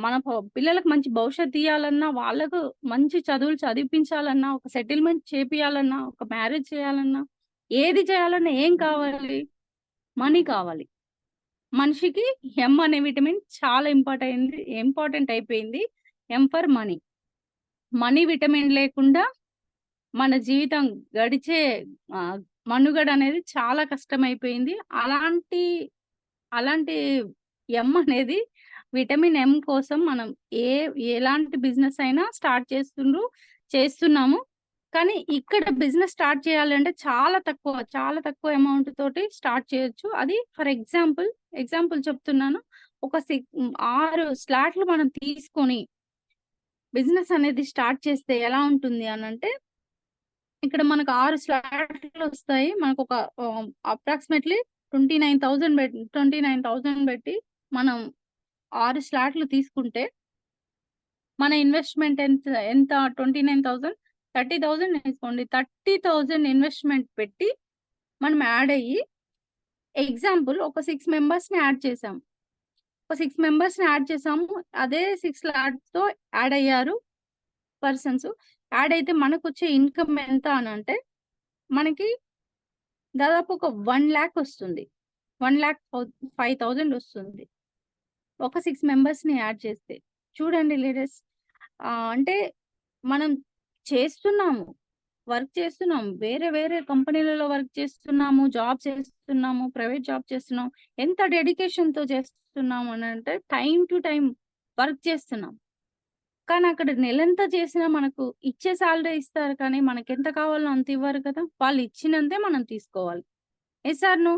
మన పిల్లలకు మంచి భవిష్యత్తు ఇయ్యాలన్నా, వాళ్ళకు మంచి చదువులు చదివిపించాలన్నా, ఒక సెటిల్‌మెంట్ చేపియాలన్నా, ఒక మ్యారేజ్ చేయాలన్నా, ఏది చేయాలన్నా ఏం కావాలి? మనీ కావాలి. మనిషికి ఎం అనే విటమిన్ చాలా ఇంపార్టెంట్ అయిపోయింది. M for money. Money vitamin లేకుండా మన జీవితం గడిచే ఆహ్, మనుగడ అనేది చాలా కష్టమైపోయింది. అలాంటి ఎం అనేది విటమిన్ ఎం కోసం మనం ఎలాంటి బిజినెస్ అయినా స్టార్ట్ చేస్తున్నాము. కానీ ఇక్కడ బిజినెస్ స్టార్ట్ చేయాలంటే చాలా తక్కువ అమౌంట్ తోటి స్టార్ట్ చేయొచ్చు. అది ఫర్ ఎగ్జాంపుల్ చెప్తున్నాను. 6 స్లాట్లు మనం తీసుకొని బిజినెస్ అనేది స్టార్ట్ చేస్తే ఎలా ఉంటుంది అనంటే, ఇక్కడ మనకు 6 స్లాట్‌లొస్తాయి. మనకొక అప్రాక్సిమేట్‌లీ 29,000 పెట్టి మనం 6 స్లాట్లు తీసుకుంటే, మన ఇన్వెస్ట్‌మెంట్ ఎంత 29,000 30,000 తీసుకోండి. 30,000 ఇన్వెస్ట్‌మెంట్ పెట్టి మనం యాడ్ అయ్యి ఒక 6 మెంబర్స్‌ని యాడ్ చేసాం. ఒక 6 మెంబర్స్‌ని యాడ్ చేసాము. అదే 6 స్లాట్స్‌తో యాడ్ అయ్యారు పర్సన్స్. యాడ్ అయితే మనకొచ్చే ఇన్‌కమ్ ఎంత అనంటే, మనకి దాదాపు ఒక 1,00,000 వస్తుంది. 1,05,000 వస్తుంది. ఒక 6 మెంబర్స్‌ని యాడ్ చేస్తే. చూడండి లీడర్స్ అంటే మనం చేస్తున్నాము. వర్క్ చేస్తున్నాం. వేరే కంపెనీలలో వర్క్ చేస్తున్నాము. జాబ్ చేస్తున్నాము. ప్రైవేట్ జాబ్ చేస్తున్నాం. ఎంత డెడికేషన్‌తో చేస్తున్నాము అనంటే టైమ్ టు టైమ్ వర్క్ చేస్తున్నాం. కానీ అక్కడ నెలంతా చేసినా మనకు ఇచ్చే సాలరీ ఇస్తారు కానీ మనకెంత కావాలో అంత ఇవ్వరు కదా! వాళ్ళు ఇచ్చినంతే మనం తీసుకోవాలి. Yes or no?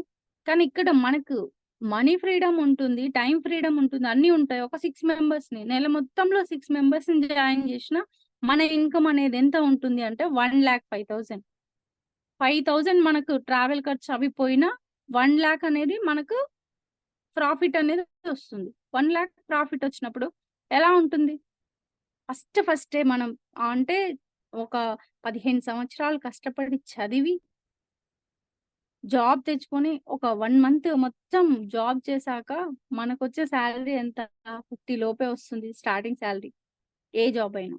కానీ ఇక్కడ మనకు మనీ ఫ్రీడమ్ ఉంటుంది. టైమ్ ఫ్రీడమ్ ఉంటుంది. అన్నీ ఉంటాయి. ఒక 6 మెంబర్స్‌ని నెల మొత్తంలో 6 మెంబర్స్‌ని జాయిన్ చేసినా మన ఇన్‌కమ్ అనేది ఎంత ఉంటుంది అంటే 1,05,000. 5,000 మనకు ట్రావెల్ ఖర్చు అవి పోయినా 1,00,000 అనేది మనకు ప్రాఫిట్ అనేది వస్తుంది. 1,00,000 ప్రాఫిట్ వచ్చినప్పుడు ఎలా ఉంటుంది? ఫస్టే మనం అంటే ఒక 15 సంవత్సరాలు కష్టపడి చదివి జాబ్ తెచ్చుకొని ఒక 1 మంత్ మొత్తం జాబ్ చేశాక మనకొచ్చే సాలరీ ఎంత? 50 లోపే వస్తుంది స్టార్టింగ్ సాలరీ. ఏ జాబ్ అయినా.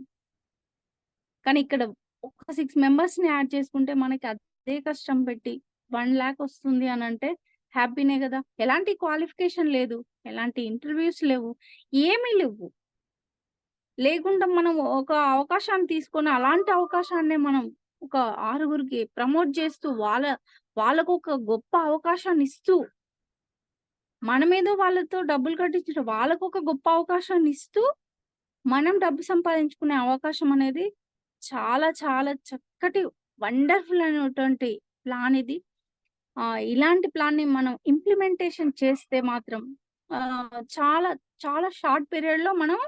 కానీ ఇక్కడ ఒక 6 మెంబర్స్‌ని యాడ్ చేసుకుంటే మనకి అదే కష్టం పెట్టి 1,00,000 వస్తుంది అనంటే హ్యాపీనే గదా! ఎలాంటి క్వాలిఫికేషన్ లేదు. ఎలాంటి ఇంటర్‌వ్యూస్ లేవు. ఏమీ లేవు. లేకుండా మనం ఒక అవకాశాన్ని తీసుకొని అలాంటి అవకాశాన్నే మనం ఒక 6గురికి ప్రమోట్ చేస్తూ వాళ్ళకొక గొప్ప అవకాశాన్ని ఇస్తూ మనమేదో వాళ్ళతో డబ్బులు కట్టించి వాళ్ళకొక గొప్ప అవకాశాన్ని ఇస్తూ మనం డబ్బు సంపాదించుకునే అవకాశం అనేది చాలా చక్కటి వండర్‌ఫుల్ అయినటువంటి ప్లాన్ ఇది. ఇలాంటి ప్లాన్‌ని మనం ఇంప్లిమెంటేషన్ చేస్తే మాత్రం చాలా షార్ట్ పీరియడ్‌లో మనం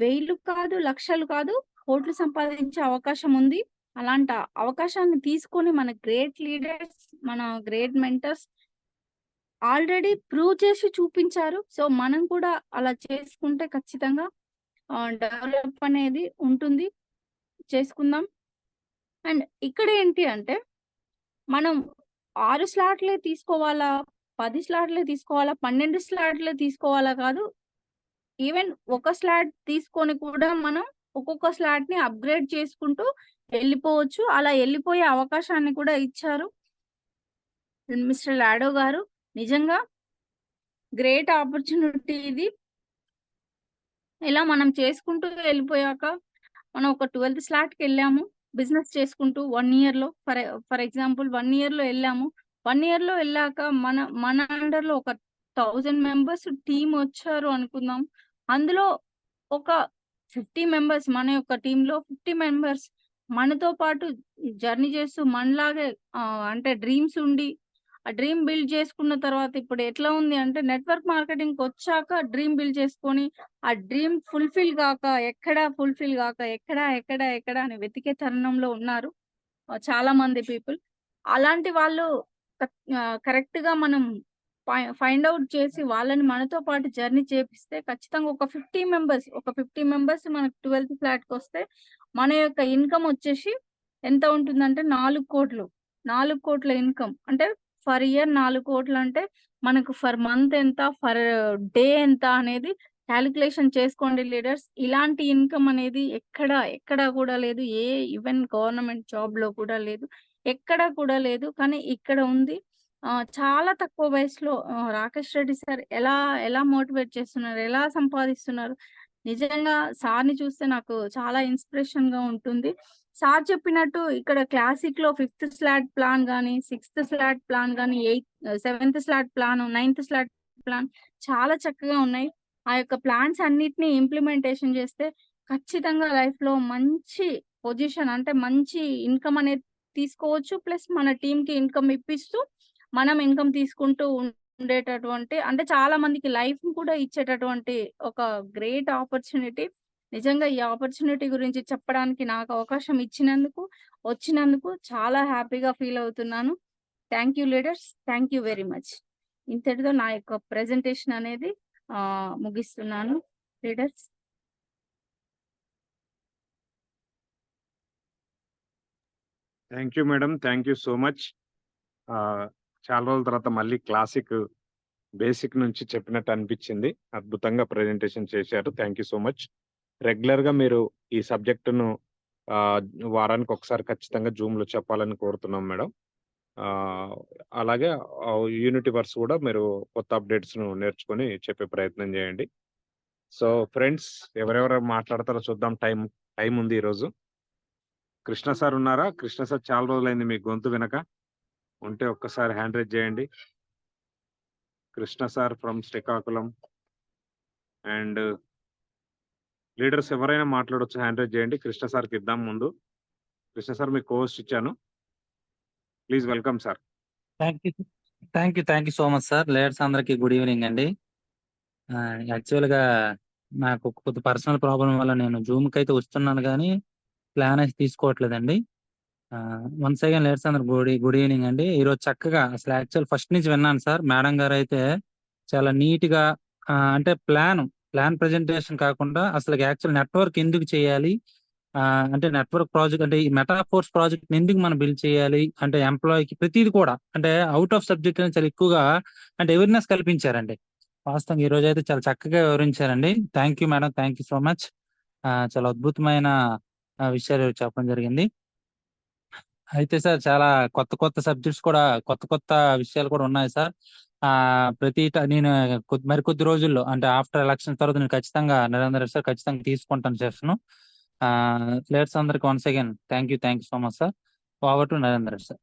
వేలు కాదు, లక్షలు కాదు, కోట్లు సంపాదించే అవకాశం ఉంది. అలాంటి అవకాశాన్ని తీసుకొని మన గ్రేట్ లీడర్స్, మన గ్రేట్ మెంటర్స్ ఆల్రెడీ ప్రూవ్ చేసి చూపించారు. సో, మనం కూడా అలా చేసుకుంటే ఖచ్చితంగా డెవలప్ అనేది ఉంటుంది. చేసుకుందాం. అండ్ ఇక్కడ ఏంటి అంటే, మనం 6 స్లాట్‌లే తీసుకోవాలా? 10 స్లాట్లే తీసుకోవాలా, 12 స్లాట్లే తీసుకోవాలా కాదు. ఈవెన్ ఒక స్లాట్ తీసుకొని కూడా మనం ఒక్కొక్క స్లాట్‌ని అప్‌గ్రేడ్ చేసుకుంటూ వెళ్ళిపోవచ్చు. అలా వెళ్ళిపోయే అవకాశాన్ని కూడా ఇచ్చారు మిస్టర్ లాడో గారు. నిజంగా గ్రేట్ ఆపర్చునిటీ ఇది. ఇలా మనం చేసుకుంటూ వెళ్ళిపోయాక మనం ఒక 12థ్ స్లాట్‌కెళ్ళాము. బిజినెస్ చేసుకుంటూ 1 ఇయర్‌లో ఫర్ ఎగ్జాంపుల్ 1 ఇయర్‌లో వెళ్ళాము. 1 ఇయర్‌లో వెళ్ళాక మన అండర్‌లో ఒక 1000 మెంబర్స్ టీమ్ వచ్చారు అనుకుందాం. అందులో ఒక 50 మెంబర్స్ మన యొక్క టీమ్‌లో 50 మెంబర్స్ మనతో పాటు జర్నీ చేస్తూ మనలాగే అంటే డ్రీమ్స్ ఉండి, ఆ డ్రీమ్ బిల్డ్ చేసుకున్న తర్వాత ఇప్పుడు ఎట్లా ఉంది అంటే నెట్వర్క్ మార్కెటింగ్‌కొచ్చాక డ్రీమ్ బిల్డ్ చేసుకొని ఆ డ్రీమ్ ఫుల్‌ఫిల్ గాక, ఎక్కడ అని వెతికే తరుణంలో ఉన్నారు. చాలా మంది పీపుల్. అలాంటి వాళ్ళు కరెక్ట్‌గా మనం ఫైండ్ ఔట్ చేసి వాళ్ళని మనతో పాటు జర్నీ చేపిస్తే ఖచ్చితంగా ఒక 50 మెంబర్స్ మనకు 12థ్ ఫ్లాట్‌కొస్తే మన యొక్క ఇన్‌కమ్ వచ్చేసి ఎంత ఉంటుందంటే 4,00,00,000. 4,00,00,000 ఇన్‌కమ్. అంటే ఫర్ ఇయర్ 4,00,00,000 అంటే మనకు ఫర్ మంత్ ఎంత, ఫర్ డే ఎంత అనేది కాలిక్యులేషన్ చేసుకోండి లీడర్స్. ఇలాంటి ఇన్‌కమ్ అనేది ఎక్కడ కూడా లేదు. ఈవెన్ గవర్నమెంట్ జాబ్‌లో కూడా లేదు. ఎక్కడ కూడా లేదు. కానీ ఇక్కడ ఉంది. చాలా తక్కువ వయసులో రాకేష్ రెడ్డి సార్ ఎలా మోటివేట్ చేస్తున్నారు, ఎలా సంపాదిస్తున్నారు. నిజంగా సార్‌ని చూస్తే నాకు చాలా ఇన్‌స్పిరేషన్‌గా ఉంటుంది. సార్ చెప్పినట్టు ఇక్కడ క్లాసిక్‌లో 5థ్ స్లాట్ ప్లాన్ గాని, 6థ్ స్లాట్ ప్లాన్ గాని, 7థ్ స్లాట్ ప్లాన్, 9థ్ స్లాట్ ప్లాన్ చాలా చక్కగా ఉన్నాయి. ఆ యొక్క ప్లాన్స్ అన్నిటిని ఇంప్లిమెంటేషన్ చేస్తే ఖచ్చితంగా లైఫ్‌లో మంచి పొజిషన్ అంటే మంచి ఇన్‌కమ్ అనేది తీసుకోవచ్చు. ప్లస్ మన టీమ్‌కి ఇన్‌కమ్ ఇప్పిస్తూ, మనం ఇన్‌కమ్ తీసుకుంటూ ఉండేటటువంటి అంటే చాలా మందికి లైఫ్‌ని కూడా ఇచ్చేటటువంటి ఒక గ్రేట్ ఆపర్చునిటీ. నిజంగా ఈ ఆపర్చునిటీ గురించి చెప్పడానికి నాకు అవకాశం వచ్చినందుకు చాలా హ్యాపీగా ఫీల్ అవుతున్నాను. Thank you leaders. Thank you very much. ఇంతటితో నా యొక్క ప్రెజెంటేషన్ అనేది ముగిస్తున్నాను leaders. Thank you madam. Thank you so much. చాలా రోజుల తర్వాత మళ్ళీ క్లాసిక్ బేసిక్ నుంచి చెప్పినట్టు అనిపించింది. అద్భుతంగా ప్రెజెంటేషన్ చేశారు. Thank you so much. రెగ్యులర్‌గా మీరు ఈ సబ్జెక్టును వారానికి ఒకసారి ఖచ్చితంగా జూమ్‌లో చెప్పాలని కోరుతున్నాం మేడం. అలాగే యూనిటీవర్స్ కూడా మీరు కొత్త అప్డేట్స్‌ను నేర్చుకొని చెప్పే ప్రయత్నం చేయండి. సో ఫ్రెండ్స్, ఎవరెవరు మాట్లాడతారో చూద్దాం. టైం ఉంది ఈరోజు. కృష్ణ సార్ ఉన్నారా? కృష్ణ సార్, చాలా రోజులైంది మీ గొంతు వినక. ఉంటే ఒక్కసారి హ్యాండ్ రైజ్ చేయండి. Krishna sir from Srikakulam. And leaders ఎవరైనా మాట్లాడొచ్చు, హ్యాండ్ రైజ్ చేయండి. కృష్ణ సార్కి ఇద్దాం ముందు. కృష్ణ సార్ మీకు హోస్ట్ ఇచ్చాను. Please welcome sir. Thank you so much sir. Leaders అందరికి గుడ్ ఈవినింగ్ అండి. యాక్చువల్గా నాకు కొద్ది పర్సనల్ ప్రాబ్లం వల్ల నేను జూమ్కి అయితే వస్తున్నాను కానీ ప్లాన్ అయితే తీసుకోవట్లేదండి. వన్స్ అగైన్ లీడర్స్ అందరు గుడ్ ఈవినింగ్ అండి. ఈరోజు చక్కగా అసలు యాక్చువల్ ఫస్ట్ నుంచి విన్నాను సార్. మేడం గారు అయితే చాలా నీట్ గా అంటే ప్లాన్ ప్రెజెంటేషన్ కాకుండా అసలు యాక్చువల్ నెట్వర్క్ ఎందుకు చేయాలి, అంటే నెట్వర్క్ ప్రాజెక్ట్ అంటే ఈ మెటాఫోర్స్ ప్రాజెక్ట్ ఎందుకు మనం బిల్డ్ చేయాలి అంటే ఎంప్లాయీకి ప్రతిది కూడా అంటే అవుట్ ఆఫ్ సబ్జెక్ట్ అని చాలా ఎక్కువగా అంటే అవేర్నెస్ కల్పించారండి. వాస్తవంగా ఈ రోజు అయితే చాలా చక్కగా వివరించారండి. Thank you madam. Thank you so much. చాలా అద్భుతమైన విషయాలు చెప్పడం జరిగింది. అయితే సార్ చాలా కొత్త సబ్జెక్ట్స్ కూడా కొత్త విషయాలు కూడా ఉన్నాయి సార్. నేను మరికొద్ది రోజుల్లో అంటే ఆఫ్టర్ ఎలక్షన్ తర్వాత నేను ఖచ్చితంగా నరేంద్ర సార్ ఖచ్చితంగా తీసుకుంటాను సెషన్. లీడర్స్ అందరికి once again thank you so much sir. Over to Narendra sir.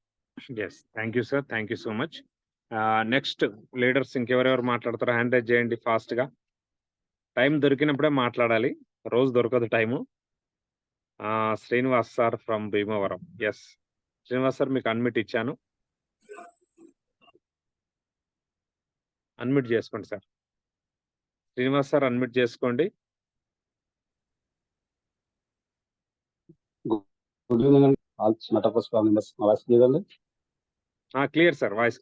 Yes, thank you sir. Thank you so much. Next leaders ఇంకెవరెవరు మాట్లాడతారో హ్యాండ్ రైజ్ చేయండి ఫాస్ట్ గా. టైం దొరికినప్పుడే మాట్లాడాలి, రోజు దొరకదు time. Srinivas sir from Bhimavaram. Yes Srinivas sir, మీకు అన్మిట్ ఇచ్చాను. అన్మిట్ చేసుకోండి సార్. శ్రీనివాస్ సార్ అన్మిట్ చేసుకోండి. గుడ్ ఈవినింగ్ అండి. All metaphors members. నా వాయిస్ క్లియర్ అండి? Clear sir, voice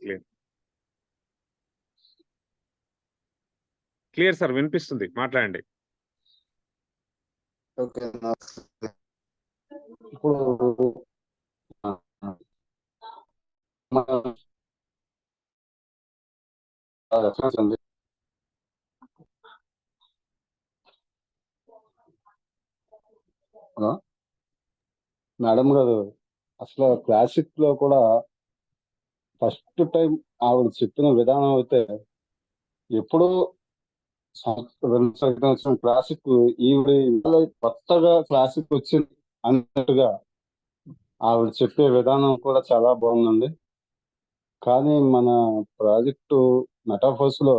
clear sir, వినిపిస్తుంది, మాట్లాడండి. ఓకే. ఇప్పుడు రెఫరెన్స్ అండి. హలో మేడం గారు, అసలు క్లాసిక్ లో కూడా ఫస్ట్ టైం ఆవిడ చెప్పిన విధానం అయితే ఎప్పుడో వచ్చిన క్లాసిక్ ఈవిడ ఇవాళ కొత్తగా క్లాసిక్ వచ్చింది అన్నట్టుగా ఆవిడ చెప్పే విధానం కూడా చాలా బాగుందండి. కానీ మన ప్రాజెక్టు మెటాఫోర్స్ లో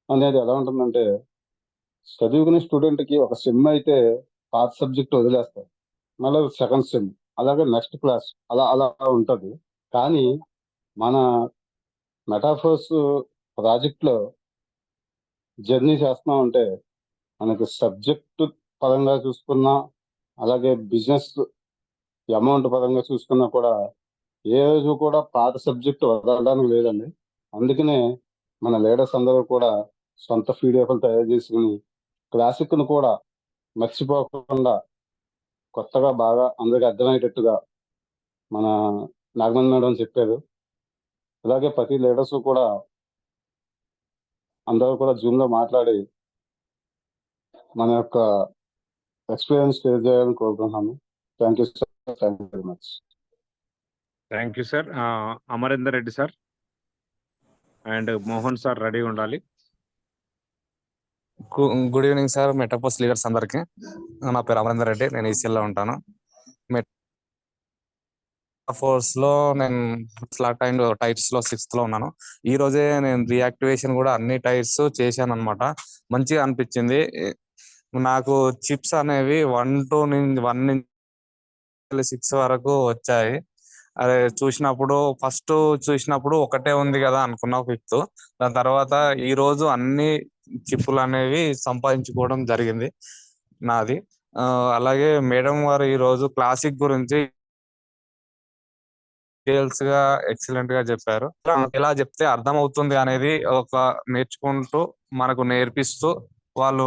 అనేది ఎలా ఉంటుందంటే, చదువుకునే స్టూడెంట్ కి ఒక సెమ్ అయితే పాత సబ్జెక్ట్ వదిలేస్తారు, మళ్ళీ సెకండ్ సెమ్, అలాగే నెక్స్ట్ క్లాస్, అలా అలా ఉంటది. కానీ మన మెటాఫోర్స్ ప్రాజెక్ట్ లో జర్నీ చేస్తున్నాం అంటే మనకి సబ్జెక్ట్ పరంగా చూసుకున్నా, అలాగే బిజినెస్ అమౌంట్ పరంగా చూసుకున్నా కూడా ఏ రోజు కూడా పాత సబ్జెక్ట్ వదలడానికి లేదండి. అందుకనే మన లీడర్స్ అందరూ కూడా సొంత పీడిఎఫ్లు తయారు చేసుకుని క్లాసిక్ ను కూడా మర్చిపోకుండా కొత్తగా బాగా అందరికి అర్థమయ్యేటట్టుగా మన నాగమణి మేడం చెప్పారు. అలాగే ప్రతి లీడర్స్ కూడా అందరూ కూడా జూమ్ లో మాట్లాడి మన యొక్క ఎక్స్పీరియన్స్ షేర్ చేయాలని కోరుకుంటున్నాను. Thank you sir, thank you very much. Thank you sir. Amarender Reddy sir and Mohan sir ready ఉండాలి. గుడ్ ఈవినింగ్ సార్, మెటాపోస్ లీడర్స్ అందరికి. నా పేరు అమరేందర్ రెడ్డి, నేను ఈసీఎల్ లో ఉంటాను. మెటాఫోర్స్ లో నేను ఫ్లాట్ అండ్ టైర్స్ లో 6th లో ఉన్నాను. ఈ రోజే నేను రీయాక్టివేషన్ కూడా అన్ని టైర్స్ చేశాను అనమాట. మంచిగా అనిపించింది నాకు. చిప్స్ అనేవి 1 నుంచి 6 వరకు వచ్చాయి. అదే ఫస్ట్ చూసినప్పుడు ఒకటే ఉంది కదా అనుకున్నా 5th. దాని తర్వాత ఈ రోజు అన్ని చిప్పులు అనేవి సంపాదించుకోవడం జరిగింది నాది. అలాగే మేడం గారు ఈ రోజు క్లాసిక్ గురించి డీటెయిల్స్ గా ఎక్సలెంట్ గా చెప్పారు. ఎలా చెప్తే అర్థం అవుతుంది అనేది ఒక నేర్చుకుంటూ మనకు నేర్పిస్తూ వాళ్ళు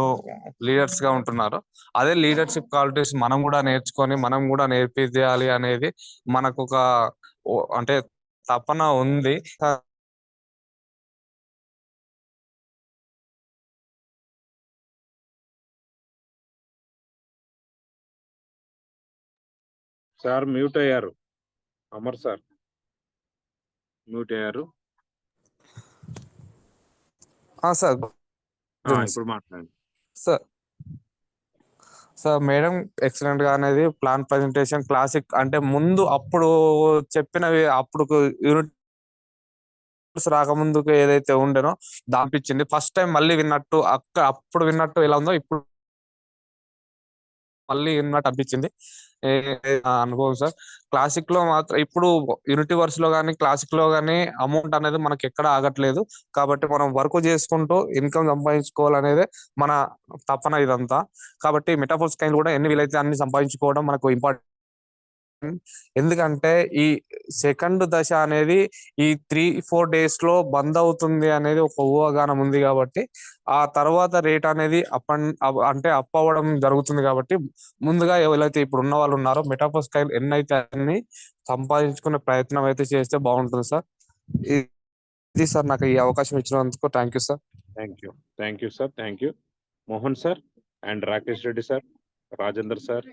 లీడర్స్ గా ఉంటున్నారు. అదే లీడర్షిప్ క్వాలిటీస్ మనం కూడా నేర్చుకొని మనం కూడా నేర్పించాలి అనేది మనకు ఒక అంటే తపన ఉంది. సార్ మ్యూట్ అయ్యారు. అమర్ సార్ మ్యూట్ అయ్యారు. సార్ ఇప్పుడు మాట్లాడండి సార్. మేడం ఎక్సలెంట్ గా అనేది ప్లాన్ ప్రెజెంటేషన్ క్లాసిక్ అంటే ముందు అప్పుడు చెప్పినవి అప్పుడు యూనిట్స్ రాకముందుకు ఏదైతే ఉండేనో దానిపించింది. ఫస్ట్ టైం మళ్ళీ విన్నట్టు అప్పుడు విన్నట్టు ఎలా ఉందో ఇప్పుడు మళ్ళీ విన్నట్టు అనిపించింది అనుభవం సార్. క్లాసిక్ లో మాత్రం ఇప్పుడు యూనిటీవర్స్ లో కానీ క్లాసిక్ లో కానీ అమౌంట్ అనేది మనకి ఎక్కడ ఆగట్లేదు. కాబట్టి మనం వర్క్ చేసుకుంటూ ఇన్కమ్ సంపాదించుకోవాలనేదే మన తపన ఇదంతా. కాబట్టి మెటాఫోర్స్ కైండ్ కూడా ఎన్ని వీలైతే అన్ని సంపాదించుకోవడం మనకు ఇంపార్టెంట్. ఎందుకంటే ఈ సెకండ్ దశ అనేది ఈ 3-4 days లో బంద్ అవుతుంది అనేది ఒక ఊహాగానం ఉంది. కాబట్టి ఆ తర్వాత రేట్ అనేది అప్ అవ్వడం జరుగుతుంది. కాబట్టి ముందుగా ఎవరైతే ఇప్పుడు ఉన్న వాళ్ళు ఉన్నారో మెటాఫోర్స్ కైండ్ ఎన్నైతే అన్ని సంపాదించుకునే ప్రయత్నం అయితే చేస్తే బాగుంటుంది సార్. ఇది సార్, నాకు ఈ అవకాశం ఇచ్చినందుకు thank you sir. Thank you sir. Thank you Mohan sir and Rakesh Reddy sir, Rajender sir.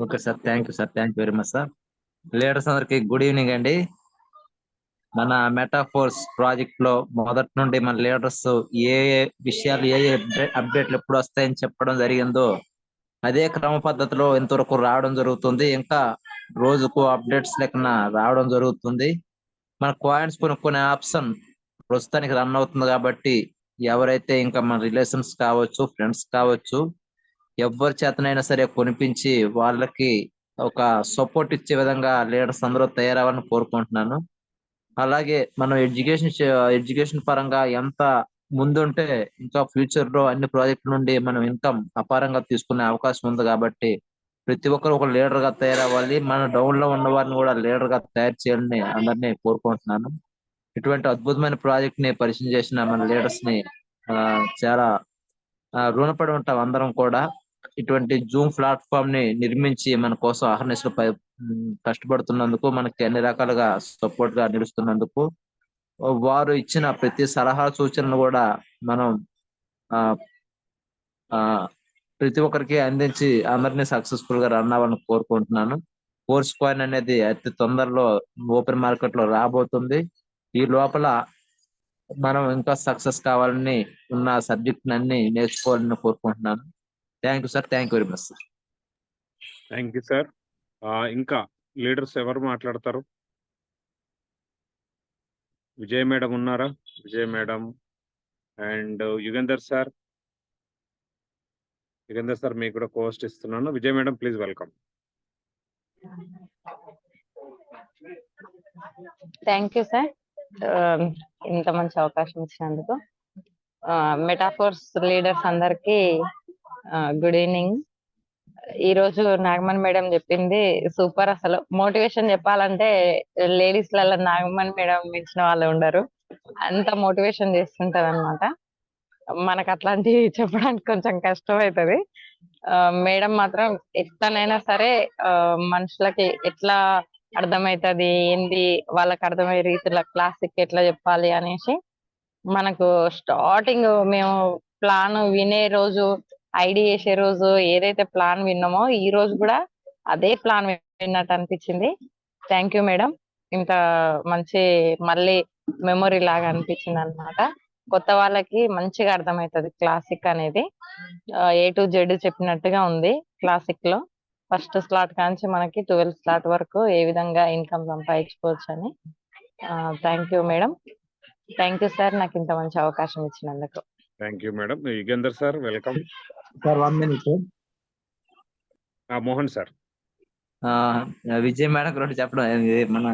Okay sir, thank you sir, thank you very much sir. Leaders అందరికి గుడ్ ఈవినింగ్ అండి. మన మెటాఫోర్స్ ప్రాజెక్ట్ లో మొదటి నుండి మన లీడర్స్ ఏ విషయాలు ఏ అప్డేట్లు ఎప్పుడు వస్తాయని చెప్పడం జరిగిందో అదే క్రమ పద్ధతిలో ఇంతవరకు రావడం జరుగుతుంది. ఇంకా రోజుకు అప్డేట్స్ లెక్కన రావడం జరుగుతుంది. మన కాయిన్స్ కొనుక్కునే ఆప్షన్ ప్రస్తుతానికి రన్ అవుతుంది. కాబట్టి ఎవరైతే ఇంకా మన రిలేషన్స్ కావచ్చు, ఫ్రెండ్స్ కావచ్చు, ఎవరి చేతనైనా సరే కొనిపించి వాళ్ళకి ఒక సపోర్ట్ ఇచ్చే విధంగా లీడర్స్ అందరూ తయారవ్వాలని కోరుకుంటున్నాను. అలాగే మనం ఎడ్యుకేషన్ పరంగా ఎంత ముందుంటే ఇంకా ఫ్యూచర్ లో అన్ని ప్రాజెక్టుల నుండి మనం ఇన్కమ్ అపారంగా తీసుకునే అవకాశం ఉంది. కాబట్టి ప్రతి ఒక్కరు ఒక లీడర్ గా తయారవ్వాలి. మన డౌన్ లో ఉన్న వారిని కూడా లీడర్ గా తయారు చేయాలని అందరినీ కోరుకుంటున్నాను. ఇటువంటి అద్భుతమైన ప్రాజెక్ట్ ని పరిచయం చేసిన మన లీడర్స్ ని చాలా రుణపడి ఉంటాం అందరం కూడా. ఇటువంటి జూమ్ ప్లాట్ఫామ్ ని నిర్మించి మన కోసం అహర్నిశలు కష్టపడుతున్నందుకు, మనకి అన్ని రకాలుగా సపోర్ట్ గా నిలుస్తున్నందుకు వారు ఇచ్చిన ప్రతి సలహా సూచనలు కూడా మనం ఆ ఆ ప్రతి ఒక్కరికి అందించి అందరినీ సక్సెస్ఫుల్ గా రన్ అవ్వాలని కోరుకుంటున్నాను. కోర్స్ కాయిన్ అనేది అతి తొందరలో ఓపెన్ మార్కెట్ లో రాబోతుంది. ఈ లోపల మనం ఇంకా సక్సెస్ కావాలని ఉన్న సబ్జెక్ట్ అన్ని నేర్చుకోవాలని కోరుకుంటున్నాను. Thank you sir. Thank you very much sir. Thank you sir. ఇంకా లీడర్స్ ఎవరు మాట్లాడతారు? విజయ్ మేడం ఉన్నారా? Vijay madam and Yugender sir. Yugender sir మీకు కూడా కోస్ట్ ఇస్తున్నాను. Vijay madam please welcome. Thank you sir, ఇంత మంచి అవకాశం ఇచ్చినందుకు. మెటాఫోర్స్ లీడర్స్ అందరికి గుడ్ ఈవినింగ్. ఈ రోజు నాగమణి మేడం చెప్పింది సూపర్. అసలు మోటివేషన్ చెప్పాలంటే లేడీస్ లలో నాగమణి మేడం మించిన వాళ్ళు ఉండరు. అంత మోటివేషన్ చేస్తుంటది అనమాట. మనకు అట్లాంటివి చెప్పడానికి కొంచెం కష్టం అవుతుంది. మేడం మాత్రం ఎట్లనైనా సరే మనుషులకి ఎట్లా అర్థమవుతుంది ఏంది, వాళ్ళకి అర్థమయ్యే రీతిలో క్లాసిక్ ఎట్లా చెప్పాలి అనేసి మనకు స్టార్టింగ్ మేము ప్లాన్ వినే రోజు, ఐడి చేసే రోజు ఏదైతే ప్లాన్ విన్నామో ఈ రోజు కూడా అదే ప్లాన్ విన్నట్టు అనిపించింది. Thank you madam. ఇంత మంచి మళ్ళీ మెమొరీ లాగా అనిపించింది అనమాట. కొత్త వాళ్ళకి మంచిగా అర్థమవుతుంది క్లాసిక్ అనేది. A to Z చెప్పినట్టుగా ఉంది క్లాసిక్ లో. ఫస్ట్ స్లాట్ కాంచి మనకి 12th స్లాట్ వరకు ఏ విధంగా ఇన్కమ్ సంపాదించుకోవచ్చు అని. Thank you madam. Thank you sir, నాకు ఇంత మంచి అవకాశం ఇచ్చినందుకు. Thank you madam. Yugender sir welcome. Sir 1 minute. Mohan sir. Vijay madam గురించి చెప్పడం, ఇది మన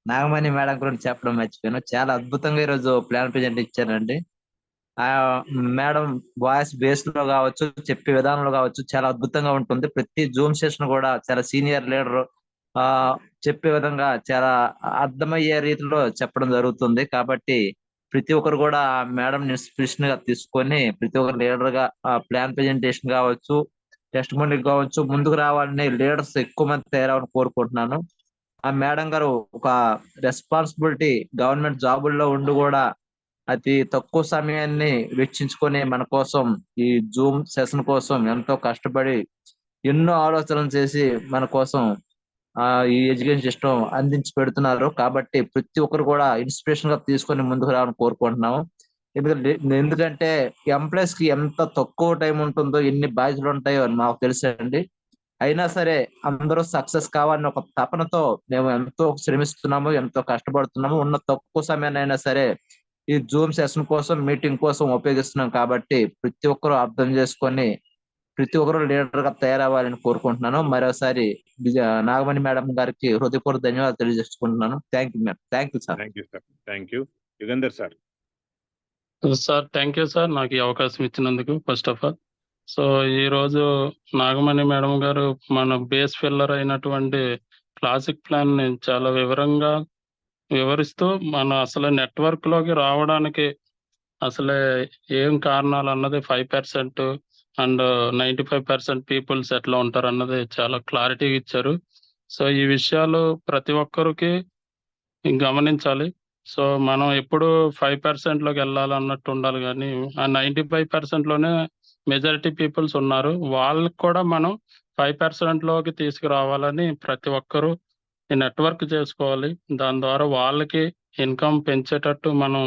నాగమణి మేడం గురించి చెప్పడం మర్చిపోయాను. చాలా అద్భుతంగా ఈరోజు ప్లాన్ ప్రజెంట్ ఇచ్చారండి. ఆ మేడం వాయిస్ బేస్ లో కావచ్చు, చెప్పే విధానంలో కావచ్చు చాలా అద్భుతంగా ఉంటుంది. ప్రతి జూమ్ సెషన్ కూడా చాలా సీనియర్ లీడర్ చెప్పే విధంగా చాలా అర్థమయ్యే రీతిలో చెప్పడం జరుగుతుంది. కాబట్టి ప్రతి ఒక్కరు కూడా మేడం ఇన్స్పిరేషన్ గా తీసుకొని ప్రతి ఒక్కరు లీడర్ గా ప్లాన్ ప్రెజెంటేషన్ కావచ్చు, టెస్ట్ మోనిక్ కావచ్చు ముందుకు రావాలని లీడర్స్ ఎక్కువ మంది తయారవని కోరుకుంటున్నాను. ఆ మేడం గారు ఒక రెస్పాన్సిబిలిటీ గవర్నమెంట్ జాబుల్లో ఉండి కూడా అతి తక్కువ సమయాన్ని వెచ్చించుకొని మన కోసం ఈ జూమ్ సెషన్ కోసం ఎంతో కష్టపడి ఎన్నో ఆలోచనలు చేసి మన కోసం ఈ ఎడ్యుకేషన్ సిస్టమ్ అందించి పెడుతున్నారు. కాబట్టి ప్రతి ఒక్కరు కూడా ఇన్స్పిరేషన్ గా తీసుకొని ముందుకు రావాలని కోరుకుంటున్నాము. ఎందుకంటే ఎంప్లాయీస్ కి ఎంత తక్కువ టైం ఉంటుందో, ఎన్ని బాధ్యతలు ఉంటాయో మాకు తెలుసండి. అయినా సరే అందరూ సక్సెస్ కావాలని ఒక తపనతో మేము ఎంతో శ్రమిస్తున్నాము, ఎంతో కష్టపడుతున్నాము. ఉన్న తక్కువ సమయాన్ని అయినా సరే ఈ జూమ్ సెషన్ కోసం, మీటింగ్ కోసం ఉపయోగిస్తున్నాం. కాబట్టి ప్రతి ఒక్కరూ అర్థం చేసుకొని ప్రతి ఒక్కరూ లీడర్ గా తయారవ్వాలని కోరుకుంటున్నాను. మరోసారి నాగమణి మేడం గారికి హృదయపూర్వక ధన్యవాదాలు తెలియజేసుకుంటున్నాను. Thank you madam. Thank you sir. Thank you sir. Thank you. Yugender sir. Sir thank you sir, నాకు ఈ అవకాశం ఇచ్చినందుకు ఫస్ట్ ఆఫ్ ఆల్. సో ఈ రోజు నాగమణి మేడం గారు మన బేస్ ఫిల్లర్ అయినటువంటి క్లాసిక్ ప్లాన్ ని చాలా వివరంగా వివరిస్తూ మన అసలు నెట్వర్క్ లోకి రావడానికి అసలే ఏం కారణాలు అన్నది 5% అండ్ 95% పీపుల్స్ ఎట్లా ఉంటారు అన్నది చాలా క్లారిటీగా ఇచ్చారు. సో ఈ విషయాలు ప్రతి ఒక్కరికి గమనించాలి. సో మనం ఎప్పుడు 5% లోకి వెళ్ళాలన్నట్టు ఉండాలి, కానీ ఆ 95% లోనే మెజారిటీ పీపుల్స్ ఉన్నారు. వాళ్ళకి కూడా మనం 5% లోకి తీసుకురావాలని ప్రతి ఒక్కరూ ఈ నెట్వర్క్ చేసుకోవాలి. దాని ద్వారా వాళ్ళకి ఇన్కమ్ పెంచేటట్టు మనం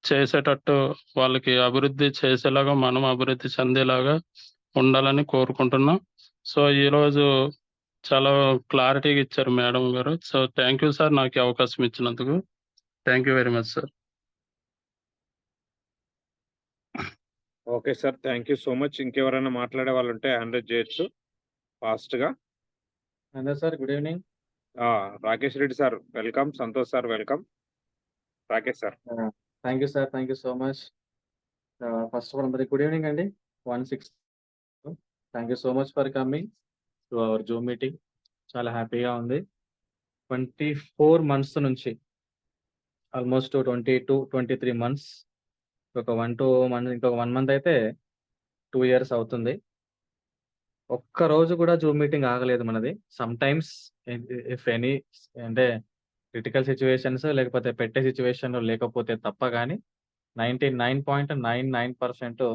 చేసేటట్టు, వాళ్ళకి అభివృద్ధి చేసేలాగా మనం అభివృద్ధి చెందేలాగా ఉండాలని కోరుకుంటున్నాం. సో ఈరోజు చాలా క్లారిటీగా ఇచ్చారు మేడం గారు. సో థ్యాంక్ యూ సార్, నాకు ఈ అవకాశం ఇచ్చినందుకు. Thank you very much sir. Okay sir, thank you so much. ఇంకెవరైనా మాట్లాడే వాళ్ళు ఉంటే హ్యాండ్ రైజ్ చేయొచ్చు ఫాస్ట్ గా. Sir good evening. Rakesh Reddy sir welcome. Santosh sir welcome. Rakesh sir. Thank you sir, thank you so much. First of all అందరికి గుడ్ ఈవినింగ్ అండి. 16. Thank you so much for coming to our Zoom meeting. చాలా హ్యాపీగా ఉంది. 24 months నుంచి ఆల్మోస్ట్ 22-23 months, ఒక 1-2 months, ఇంకొక 1 month అయితే 2 years అవుతుంది. ఒక్క రోజు కూడా జూమ్ మీటింగ్ ఆగలేదు మనది. సమ్ టైమ్స్ ఇఫ్ ఎనీ అంటే క్రిటికల్ సిచ్యువేషన్స్ లేకపోతే పెట్టే సిచ్యువేషన్ లేకపోతే తప్ప కానీ 99.99%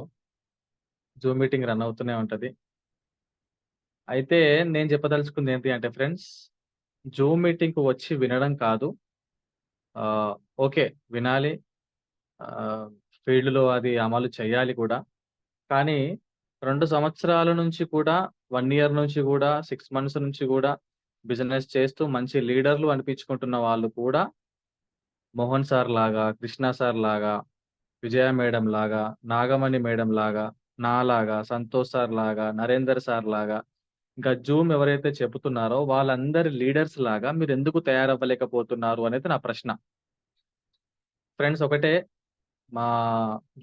జూమ్ మీటింగ్ రన్ అవుతూనే ఉంటది. అయితే నేను చెప్పదలుచుకుంది ఏంటి అంటే ఫ్రెండ్స్, జూమ్ మీటింగ్‌కి వచ్చి వినడం కాదు. ఓకే. వినాలి. ఫీల్డ్‌లో అది అమలు చేయాలి కూడా. కానీ 2 సంవత్సరాల నుంచి కూడా, 1 ఇయర్ నుంచి కూడా, 6 మంత్స్ నుంచి కూడా బిజినెస్ చేస్తూ మంచి లీడర్‌లు అనిపించుకుంటున్న వాళ్ళు కూడా మోహన్ సార్ లాగా, కృష్ణ సార్ లాగా, విజయ మేడం లాగా, నాగమణి మేడం లాగా, నాలాగా, సంతోష్ సార్ లాగా, నరేందర్ సార్ లాగా, ఇంకా జూమ్ ఎవరైతే చెబుతున్నారో వాళ్ళందరి లీడర్స్ లాగా మీరెందుకు తయారవ్వలేకపోతున్నారు అనేది నా ప్రశ్న. ఫ్రెండ్స్ ఒకటే, మా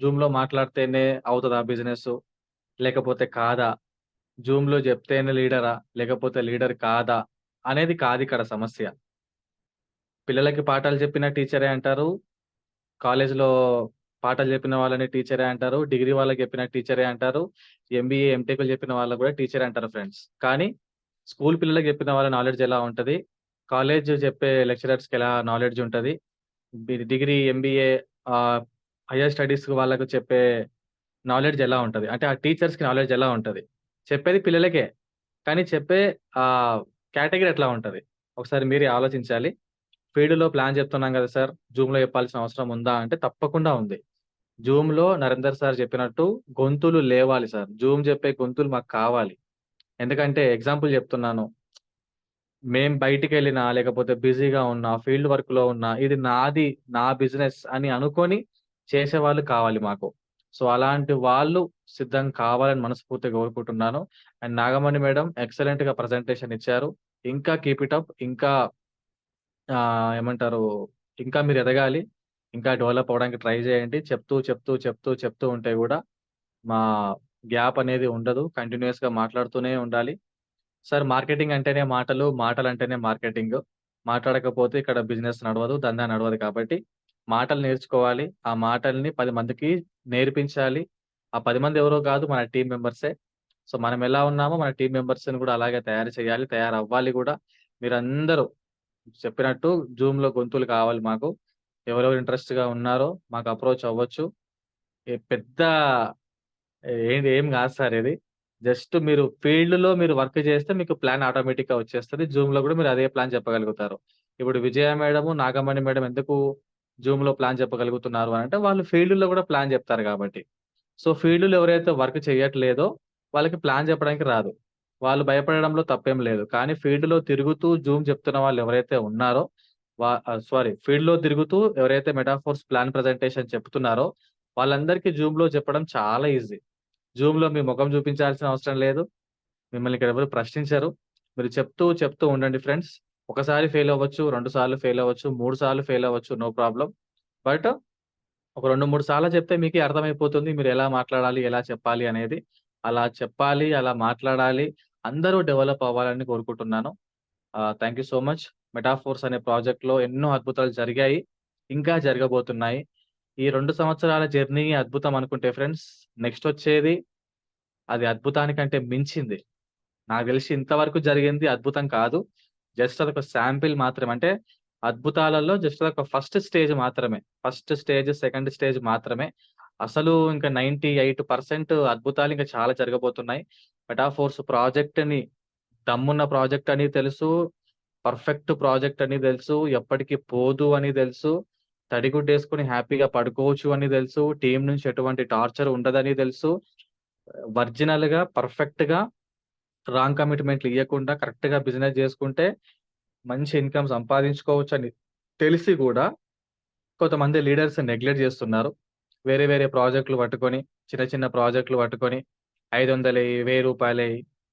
జూమ్‌లో మాట్లాడితేనే అవుతదా బిజినెస్సు? లేకపోతే కాదా? జూమ్‌లో చెప్తేనే లీడరా? లేకపోతే లీడర్ కాదా? అనేది కాదిక్కడ సమస్య. పిల్లలకి పాఠాలు చెప్పిన టీచరే అంటారు. కాలేజ్‌లో పాఠాలు చెప్పిన వాళ్ళని టీచరే అంటారు. డిగ్రీ వాళ్ళకి చెప్పిన టీచరే అంటారు. ఎంబీఏ, ఎంటెక్‌లు చెప్పిన వాళ్ళకి కూడా టీచరే అంటారు ఫ్రెండ్స్. కానీ స్కూల్ పిల్లలకి చెప్పిన వాళ్ళ నాలెడ్జ్ ఎలా ఉంటది? కాలేజ్ చెప్పే లెక్చరర్స్‌కి ఎలా నాలెడ్జ్ ఉంటది? డిగ్రీ, ఎంబీఏ హైయర్ స్టడీస్ వాళ్ళకి చెప్పే నాలెడ్జ్ ఎలా ఉంటది? అంటే ఆ టీచర్స్‌కి నాలెడ్జ్ ఎలా ఉంటది? చెప్పేది పిల్లలకే. కానీ చెప్పే కేటగిరీ ఎట్లా ఉంటది? ఒకసారి మీరే ఆలోచించాలి. ఫీల్డ్‌లో ప్లాన్ చెప్తున్నాం కదా సార్! జూమ్‌లో చెప్పాల్సిన అవసరం ఉందా అంటే తప్పకుండా ఉంది. జూమ్‌లో నరేందర్ సార్ చెప్పినట్టు గొంతులు లేవాలి సార్. జూమ్ చెప్పే గొంతులు మాకు కావాలి. ఎందుకంటే ఎగ్జాంపుల్ చెప్తున్నాను. మేం బయటికెళ్ళినా, లేకపోతే బిజీగా ఉన్నా, ఫీల్డ్ వర్క్‌లో ఉన్నా, ఇది నాది, నా బిజినెస్ అని అనుకోని చేసేవాళ్ళు కావాలి మాకు. సో, అలాంటి వాళ్ళు సిద్ధం కావాలని మనస్ఫూర్తిగా కోరుకుంటున్నాను. అండ్ నాగమణి మేడం ఎక్సలెంట్‌గా ప్రజెంటేషన్ ఇచ్చారు. ఇంకా కీప్ ఇట్ అప్. ఇంకా ఏమంటారు? ఇంకా మీరు ఎదగాలి. ఇంకా డెవలప్ అవ్వడానికి ట్రై చేయండి. చెప్తూ ఉంటే గూడా మా గ్యాప్ అనేది ఉండదు. కంటిన్యూయస్‌గా మాట్లాడుతూనే ఉండాలి. సార్ మార్కెటింగ్ అంటేనే మాటలు, మాటలంటేనే మార్కెటింగు. మాట్లాడకపోతే ఇక్కడ బిజినెస్ నడవదు, దందా నడవదు కాబట్టి మాటలు నేర్చుకోవాలి. ఆ మాటల్ని 10 మందికి నేర్పించాలి. ఆ 10 మంది ఎవరో కాదు మన టీమ్ మెంబర్సే. సో, మనం ఎలా ఉన్నామో మన టీమ్ మెంబర్స్‌ని కూడా అలాగే తయారు చేయాలి. తయారవ్వాలి గూడా. మీరందరూ చెప్పినట్టు జూమ్‌లో గొంతులు కావాలి మాకు. ఎవరెవరు ఇంట్రెస్ట్‌గా ఉన్నారో మాకు అప్రోచ్ అవ్వచ్చు. పెద్ద ఏం గాదు సార్ ఇది. జస్ట్ మీరు ఫీల్డ్‌లో మీరు వర్క్ చేస్తే మీకు ప్లాన్ ఆటోమేటిక్‌గా వచ్చేస్తది. జూమ్‌లో గూడా మీరు అదే ప్లాన్ చెప్పగలుగుతారు. ఇప్పుడు విజయ మేడము, నాగమణి మేడం ఎందుకు జూమ్‌లో ప్లాన్ చెప్పగలుగుతున్నారు అనంటే వాళ్ళు ఫీల్డ్‌లో గూడా ప్లాన్ చెప్తారు గాబట్టి. సో, ఫీల్డ్‌లో ఎవరైతే వర్క్ చేయట్లేదో వాళ్ళకి ప్లాన్ చెప్పడానికి రాదు. వాళ్ళు భయపడడంలో తప్పేం లేదు. కానీ ఫీల్డ్‌లో తిరుగుతూ జూమ్ చెప్తున్న వాళ్ళు ఎవరైతే ఉన్నారో ఫీల్డ్‌లో తిరుగుతూ ఎవరైతే మెటాఫోర్స్ ప్లాన్ ప్రెజెంటేషన్ చెప్తున్నారో వాళ్ళందరికీ జూమ్‌లో చెప్పడం చాలా ఈజీ. జూమ్‌లో మీ మొఖం చూపించాల్సిన అవసరం లేదు. మిమ్మల్ని ఇక్కడ ఎవరు ప్రశ్నించరు. మీరు చెప్తూ ఉండండి ఫ్రెండ్స్. ఒకసారి ఫెయిల్ అవ్వచ్చు, 2 సార్లు ఫెయిల్ అవ్వచ్చు, 3 సార్లు ఫెయిల్ అవ్వచ్చు. No problem. బట్ ఒక 2, 3 సార్లు చెప్తే మీకే అర్థమైపోతుంది. మీరు ఎలా మాట్లాడాలి, ఎలా చెప్పాలి అనేది. అలా చెప్పాలి, అలా మాట్లాడాలి. అందరూ డెవలప్ అవ్వాలని కోరుకుంటున్నాను. Thank you so much. Metaphors అనే ప్రాజెక్ట్‌లో ఎన్నో అద్భుతాలు జరిగాయి. ఇంకా జరగబోతున్నాయి. ఈ 2 సంవత్సరాల జర్నీ అద్భుతం అనుకుంటే ఫ్రెండ్స్, నెక్స్ట్ వచ్చేది అది అద్భుతానికంటే మించింది. నాకు తెలిసి ఇంతవరకు జరిగింది అద్భుతం కాదు. జస్ట్ అదొక శాంపిల్ మాత్రమే. అంటే అద్భుతాలలో జస్ట్ అదొక ఫస్ట్ స్టేజ్ మాత్రమే. ఫస్ట్ స్టేజ్, సెకండ్ స్టేజ్ మాత్రమే. అసలు ఇంకా 98% అద్భుతాలు ఇంకా చాలా జరగబోతున్నాయి. మెటాఫోర్స్ ప్రాజెక్ట్‌ని దమ్మున్న ప్రాజెక్ట్ అని తెలుసు. పర్ఫెక్ట్ ప్రాజెక్ట్ అని తెలుసు. ఎప్పటికి పోదు అని తెలుసు. తడిగుడ్డేసుకొని హ్యాపీగా పడుకోవచ్చు అని తెలుసు. టీమ్ నుంచి ఎటువంటి టార్చర్ ఉండదని తెలుసు. ఒరిజినల్‌గా, పర్ఫెక్ట్‌గా రాంగ్ కమిట్మెంట్లు ఇయ్యకుండా కరెక్ట్‌గా బిజినెస్ చేసుకుంటే మంచి ఇన్‌కమ్ సంపాదించుకోవచ్చని తెలిసి గూడా కొంతమంది లీడర్స్ నెగ్లెక్ట్ చేస్తున్నారు. వేరే వేరే ప్రాజెక్ట్‌లు పట్టుకొని, చిన్న ప్రాజెక్ట్‌లు పట్టుకొని 500 రూ. 1000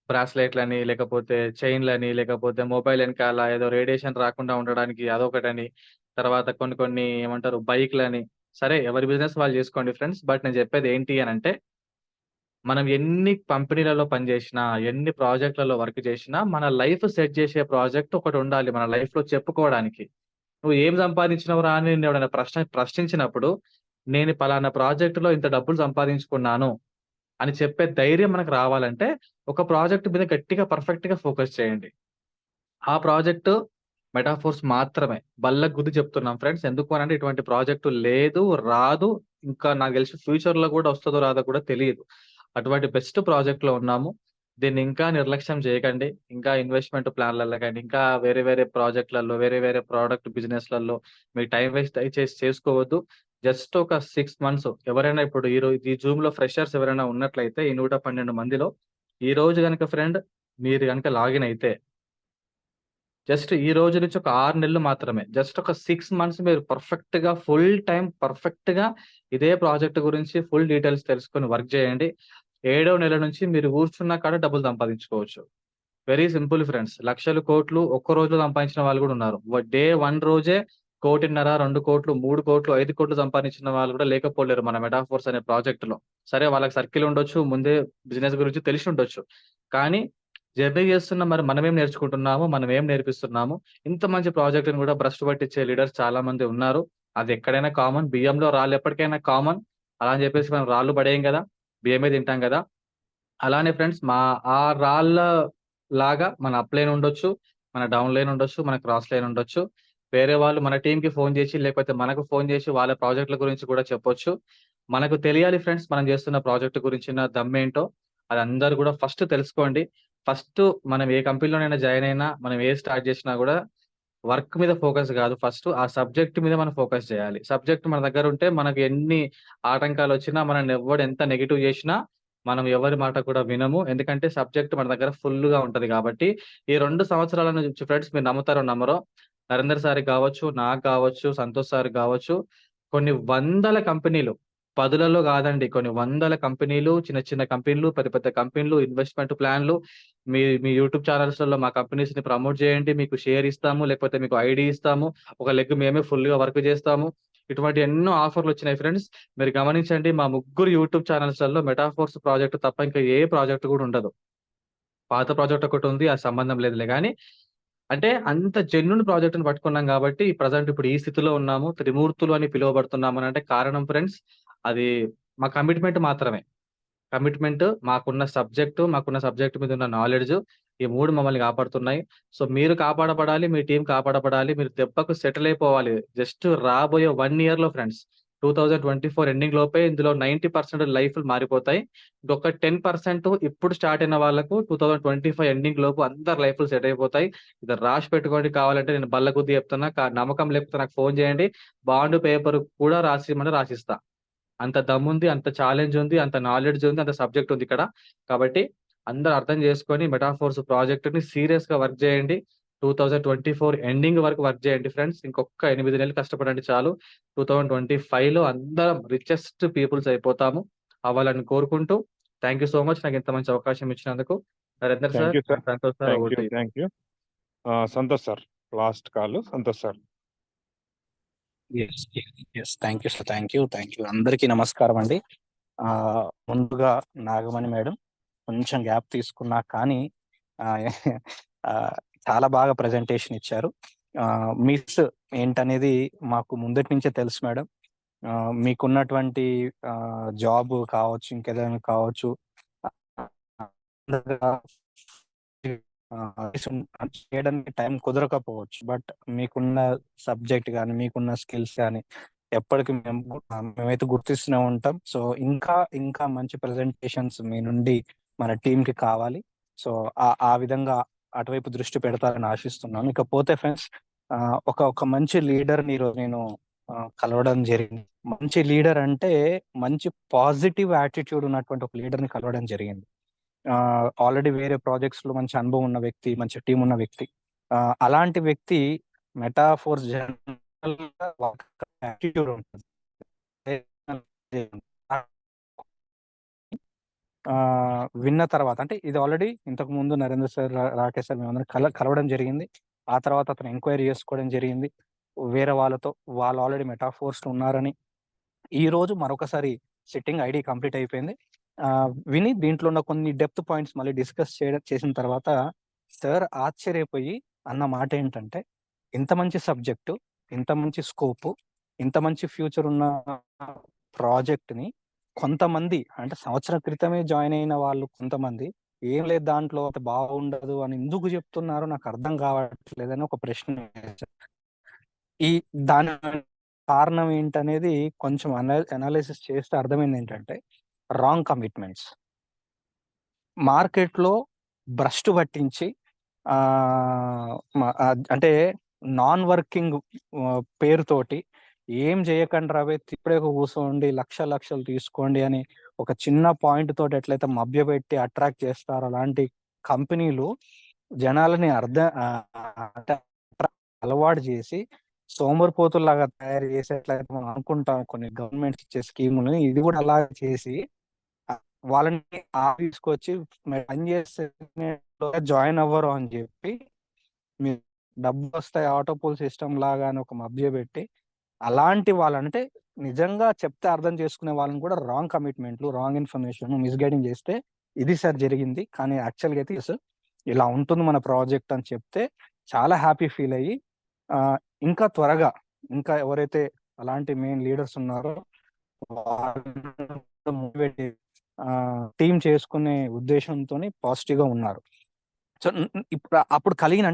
బ్రాస్లెట్‌లని, లేకపోతే చైన్‌లని, లేకపోతే మొబైల్ ఎనకాల ఏదో రేడియేషన్ రాకుండా ఉండడానికి అదొకటని, తర్వాత కొన్ని ఏమంటారు బైక్‌లని. సరే ఎవరి బిజినెస్ వాళ్ళు చేసుకోండి ఫ్రెండ్స్. బట్ నేను చెప్పేది ఏంటి అనంటే మనం ఎన్ని కంపెనీలలో పనిచేసినా, ఎన్ని ప్రాజెక్ట్‌లలో వర్క్ చేసినా, మన లైఫ్ సెట్ చేసే ప్రాజెక్ట్ ఒకటుండాలి మన లైఫ్‌లో చెప్పుకోవడానికి. నువ్వు ఏం సంపాదించినవురా అని నిన్నెవడైనా ప్రశ్నించినప్పుడు, నేను పలానా ప్రాజెక్ట్‌లో ఇంత డబ్బులు సంపాదించుకున్నాను అని చెప్పే ధైర్యం మనకు రావాలంటే, ఒక ప్రాజెక్ట్ మీద గట్టిగా పర్ఫెక్ట్‌గా ఫోకస్ చేయండి. ఆ ప్రాజెక్ట్ మెటాఫోర్స్ మాత్రమే. బల్లకి గుద్ది చెప్తున్నాం ఫ్రెండ్స్. ఎందుకు అనంటే ఇటువంటి ప్రాజెక్ట్ లేదు, రాదు. ఇంకా నాకు తెలిసి ఫ్యూచర్‌లో కూడా వస్తదో రాదో కూడా తెలీదు. అటువంటి బెస్ట్ ప్రాజెక్ట్‌లో ఉన్నాము. దీన్ని ఇంకా నిర్లక్ష్యం చేయకండి. ఇంకా ఇన్వెస్ట్‌మెంట్ ప్లాన్‌లలో గాని, ఇంకా వేరే వేరే ప్రాజెక్ట్‌లలో, వేరే వేరే ప్రొడక్ట్ బిజినెస్‌లలో మీ టైమ్ వేస్ట్ దయచేసి చేసుకోవద్దు. జస్ట్ ఒక 6 మంత్స్ ఎవరైనా ఇప్పుడు ఈ జూమ్‌లో ఫ్రెషర్స్ ఎవరైనా ఉన్నట్లయితే ఈ 112 మందిలో ఈ రోజు గనుక ఫ్రెండ్ మీరు గనుక లాగిన్ అయితే జస్ట్ ఈ రోజు నుంచి ఒక 6 నెలలు మాత్రమే. జస్ట్ ఒక 6 మంత్స్ మీరు పర్ఫెక్ట్‌గా ఫుల్ టైమ్ పర్ఫెక్ట్‌గా ఇదే ప్రాజెక్ట్ గురించి ఫుల్ డీటెయిల్స్ తెలుసుకొని వర్క్ చేయండి. ఏడో నెల నుంచి మీరు కూర్చున్న కాడ డబ్బులు సంపాదించుకోవచ్చు. Very simple friends. లక్షలు, కోట్లు ఒక్క రోజులో సంపాదించిన వాళ్ళు కూడా ఉన్నారు. డే 1 రోజే 1,50,00,000, 2,00,00,000, 3,00,00,000, 5,00,00,000 సంపాదించిన వాళ్ళు కూడా లేకపోలేరు మన మెటాఫోర్స్ అనే ప్రాజెక్ట్‌లో. సరే వాళ్ళకి సర్కిల్ ఉండొచ్చు, ముందే బిజినెస్ గురించి తెలిసి ఉండొచ్చు. కానీ జర్నీ చేస్తున్న మరి మనమేం నేర్చుకుంటున్నాము? మనం ఏం నేర్పిస్తున్నాము? ఇంత మంచి ప్రాజెక్ట్‌ని కూడా భ్రష్టు పట్టించే లీడర్స్ చాలా మంది ఉన్నారు. అది ఎక్కడైనా కామన్. బియ్యంలో రాళ్ళు ఎప్పటికైనా కామన్. అలా అని చెప్పేసి మనం రాళ్ళు పడేయం కదా! బియ్యమే తింటాం కదా! అలానే ఫ్రెండ్స్ ఆ రాళ్ళ లాగా మన అప్ లైన్ ఉండొచ్చు, మన డౌన్ లైన్ ఉండొచ్చు, మన క్రాస్ లైన్ ఉండొచ్చు. వేరే వాళ్ళు మన టీమ్‌కి ఫోన్ చేసి లేకపోతే మనకు ఫోన్ చేసి వాళ్ళ ప్రాజెక్ట్‌ల గురించి కూడా చెప్పొచ్చు. మనకు తెలియాలి ఫ్రెండ్స్ మనం చేస్తున్న ప్రాజెక్ట్ గురించిన దమ్మేంటో. అది అందరూ కూడా ఫస్ట్ తెలుసుకోండి. ఫస్ట్ మనం ఏ కంపెనీలోనైనా జాయిన్ అయినా, మనం ఏది స్టార్ట్ చేసినా కూడా వర్క్ మీద ఫోకస్ కాదు. ఫస్ట్ ఆ సబ్జెక్ట్ మీద మనం ఫోకస్ చేయాలి. సబ్జెక్ట్ మన దగ్గర ఉంటే మనకు ఎన్ని ఆటంకాలొచ్చినా, మనల్ని ఎవ్వడు ఎంత నెగెటివ్ చేసినా, మనం ఎవరి మాట కూడా వినము. ఎందుకంటే సబ్జెక్ట్ మన దగ్గర ఫుల్‌గా ఉంటది కాబట్టి. ఈ 2 సంవత్సరాల నుంచి ఫ్రెండ్స్ మీరు నమ్ముతారో నమ్మరో, నరేందర్ సార్‌కి కావచ్చు, నాకు కావచ్చు, సంతోష్ సార్‌కి కావచ్చు, కొన్ని వందల కంపెనీలు, పదులలో కాదండి. కొన్ని వందల కంపెనీలు, చిన్న చిన్న కంపెనీలు, పెద్ద పెద్ద కంపెనీలు, ఇన్వెస్ట్‌మెంట్ ప్లాన్‌లు మీ మీ యూట్యూబ్ ఛానెల్స్‌లలో మా కంపెనీస్‌ని ప్రమోట్ చేయండి. మీకు షేర్ ఇస్తాము. లేకపోతే మీకు ఐడీ ఇస్తాము. ఒక లెగ్ మేమే ఫుల్‌గా వర్క్ చేస్తాము. ఇటువంటి ఎన్నో ఆఫర్‌లొచ్చినాయి ఫ్రెండ్స్. మీరు గమనించండి మా ముగ్గురు యూట్యూబ్ ఛానెల్స్‌లలో మెటాఫోర్స్ ప్రాజెక్ట్ తప్ప ఇంకా ఏ ప్రాజెక్ట్ కూడా ఉండదు. పాత ప్రాజెక్ట్ ఒకటుంది. అది సంబంధం లేదులే గానీ, అంటే అంత జెన్యూన్ ప్రాజెక్ట్‌ని పట్టుకున్నాం గాబట్టి, ప్రెజెంట్ ఇప్పుడు ఈ స్థితిలో ఉన్నాము. త్రిమూర్తులు అని పిలువబడుతున్నామనంటే కారణం ఫ్రెండ్స్, అది మా కమిట్మెంట్ మాత్రమే. కమిట్మెంట్, మాకున్న సబ్జెక్ట్ మీద ఉన్న నాలెడ్జ్ ఈ 3 మమ్మల్ని కాపాడుతున్నాయి. సో, మీరు కాపాడబడాలి. మీ టీమ్ కాపాడబడాలి. మీరు దెబ్బకు సెటిల్ అయిపోవాలి. జస్ట్ రాబోయే 1 ఇయర్‌లో ఫ్రెండ్స్ 2024 ఎండింగ్ లోపే ఇందులో 90% లైఫ్‌లు మారిపోతాయి. ఇంకొక 10% ఇప్పుడు స్టార్ట్ అయిన వాళ్ళకు 2025 ఎండింగ్ లోపు అందరి లైఫ్‌లు సెట్ అయిపోతాయి. ఇది రాసి పెట్టుకోండి. కావాలంటే నేను బల్ల గుద్ది చెప్తున్నా. నమ్మకం లేకపోతే నాకు ఫోన్ చేయండి. బాండ్ పేపర్ కూడా రాసియమంటే రాసిస్తా. అంత దమ్ముంది, అంత ఛాలెంజ్ ఉంది, అంత నాలెడ్జ్ ఉంది, అంత సబ్జెక్ట్ ఉంది ఇక్కడ. కాబట్టి అందరూ అర్థం చేసుకొని మెటాఫోర్స్ ప్రాజెక్ట్‌ని సీరియస్‌గా వర్క్ చేయండి. 2024 ఎండింగ్ వరకు వర్క్ చేయండి ఫ్రెండ్స్. ఇంకొక 8 నెలలు కష్టపడండి చాలు. 2025లో అందరం రిచెస్ట్ పీపుల్స్ అయిపోతాము. అవ్వాలని కోరుకుంటూ థాంక్ యూ సో మచ్ నాకు ఇంత మంచి అవకాశం ఇచ్చినందుకు. Narender sir, thank you sir. Santosh sir thank over you. To you. Thank you. Santosh sir last call. Santosh sir. Thank you sir. Thank you. అందరికీ నమస్కారం అండి. ముందుగా నాగమణి మేడం కొంచెం గ్యాప్ తీసుకున్నా కానీ చాలా బాగా ప్రజెంటేషన్ ఇచ్చారు. మిస్ ఏంటనేది మాకు ముందటి నుంచే తెలుసు మేడం. మీకున్నటువంటి జాబ్ కావచ్చు, ఇంకేదైనా కావచ్చు, చేయడానికి టైం కుదరకపోవచ్చు. బట్ మీకున్న సబ్జెక్ట్ కానీ, మీకున్న స్కిల్స్ కానీ ఎప్పటికి మేమైతే గుర్తిస్తూనే ఉంటాం. సో ఇంకా మంచి ప్రెజెంటేషన్స్ మీ నుండి మన టీంకి కావాలి. సో ఆ విధంగా అటువైపు దృష్టి పెడతారని ఆశిస్తున్నాను. ఇకపోతే ఫ్రెండ్స్, ఒక మంచి లీడర్ని ఈరోజు నేను కలవడం జరిగింది. మంచి లీడర్ అంటే మంచి పాజిటివ్ యాటిట్యూడ్ ఉన్నటువంటి ఒక లీడర్ని కలవడం జరిగింది. ఆల్రెడీ వేరే ప్రాజెక్ట్స్ లో మంచి అనుభవం ఉన్న వ్యక్తి, మంచి టీం ఉన్న వ్యక్తి. అలాంటి వ్యక్తి మెటాఫోర్స్ యాటిట్యూడ్ ఉంటుంది. విన్న తర్వాత అంటే ఇది ఆల్రెడీ ఇంతకు ముందు నరేంద్ర సార్, రాకేష్ సార్ మేమందరం కలవడం జరిగింది. ఆ తర్వాత అతను ఎంక్వైరీ చేసుకోవడం జరిగింది వేరే వాళ్ళతో. వాళ్ళు ఆల్రెడీ మెటాఫోర్స్ లో ఉన్నారని. ఈ రోజు మరొకసారి సిట్టింగ్ ఐడి కంప్లీట్ అయిపోయింది. విని దీంట్లో ఉన్న కొన్ని డెప్త్ పాయింట్స్ మళ్ళీ డిస్కస్ చేసిన తర్వాత సార్ ఆశ్చర్యపోయి అన్న మాట ఏంటంటే, ఇంత మంచి సబ్జెక్టు, ఇంత మంచి స్కోపు, ఇంత మంచి ఫ్యూచర్ ఉన్న ప్రాజెక్ట్‌ని కొంతమంది అంటే సంవత్సరం క్రితమే జాయిన్ అయిన వాళ్ళు కొంతమంది ఏం లేదు దాంట్లో అంత బాగుండదు అని ఎందుకు చెప్తున్నారో నాకు అర్థం కావట్లేదని ఒక ప్రశ్న వేశా. ఈ దాని కారణం ఏంటనేది కొంచెం అనాలిసిస్ చేస్తే అర్థమైంది ఏంటంటే రాంగ్ కమిట్మెంట్స్. మార్కెట్లో భ్రష్టు పట్టించి అంటే నాన్ వర్కింగ్ పేరుతోటి ఏం చేయకండి రావే ఇప్పుడే కూర్చోండి లక్షలు తీసుకోండి అని ఒక చిన్న పాయింట్ తోటి ఎట్లయితే మభ్యపెట్టి అట్రాక్ట్ చేస్తారో అలాంటి కంపెనీలు జనాలని అలవాటు చేసి సోమరిపోతుల్లాగా తయారు చేసేట్లయితే మనం అనుకుంటాం కొన్ని గవర్నమెంట్ ఇచ్చే స్కీములని, ఇది కూడా అలా చేసి వాళ్ళని తీసుకొచ్చి పనిచేసే జాయిన్ అవ్వరు అని చెప్పి మీరు డబ్బు వస్తాయి ఆటోపోల్ సిస్టమ్ లాగా అని ఒక మభ్య పెట్టి అలాంటి వాళ్ళంటే నిజంగా చెప్తే అర్థం చేసుకునే వాళ్ళని కూడా రాంగ్ కమిట్మెంట్లు, రాంగ్ ఇన్ఫర్మేషన్, మిస్గైడింగ్ చేస్తే ఇది సార్ జరిగింది కానీ యాక్చువల్గా అయితే సార్ ఇలా ఉంటుంది మన ప్రాజెక్ట్ అని చెప్తే చాలా హ్యాపీ ఫీల్ అయ్యి ఇంకా త్వరగా ఇంకా ఎవరైతే అలాంటి మెయిన్ లీడర్స్ ఉన్నారో మోటివేట్ టీమ్ చేసుకునే ఉద్దేశంతో పాజిటివ్ గా ఉన్నారు. సో ఇప్పుడు అప్పుడు కలిగిన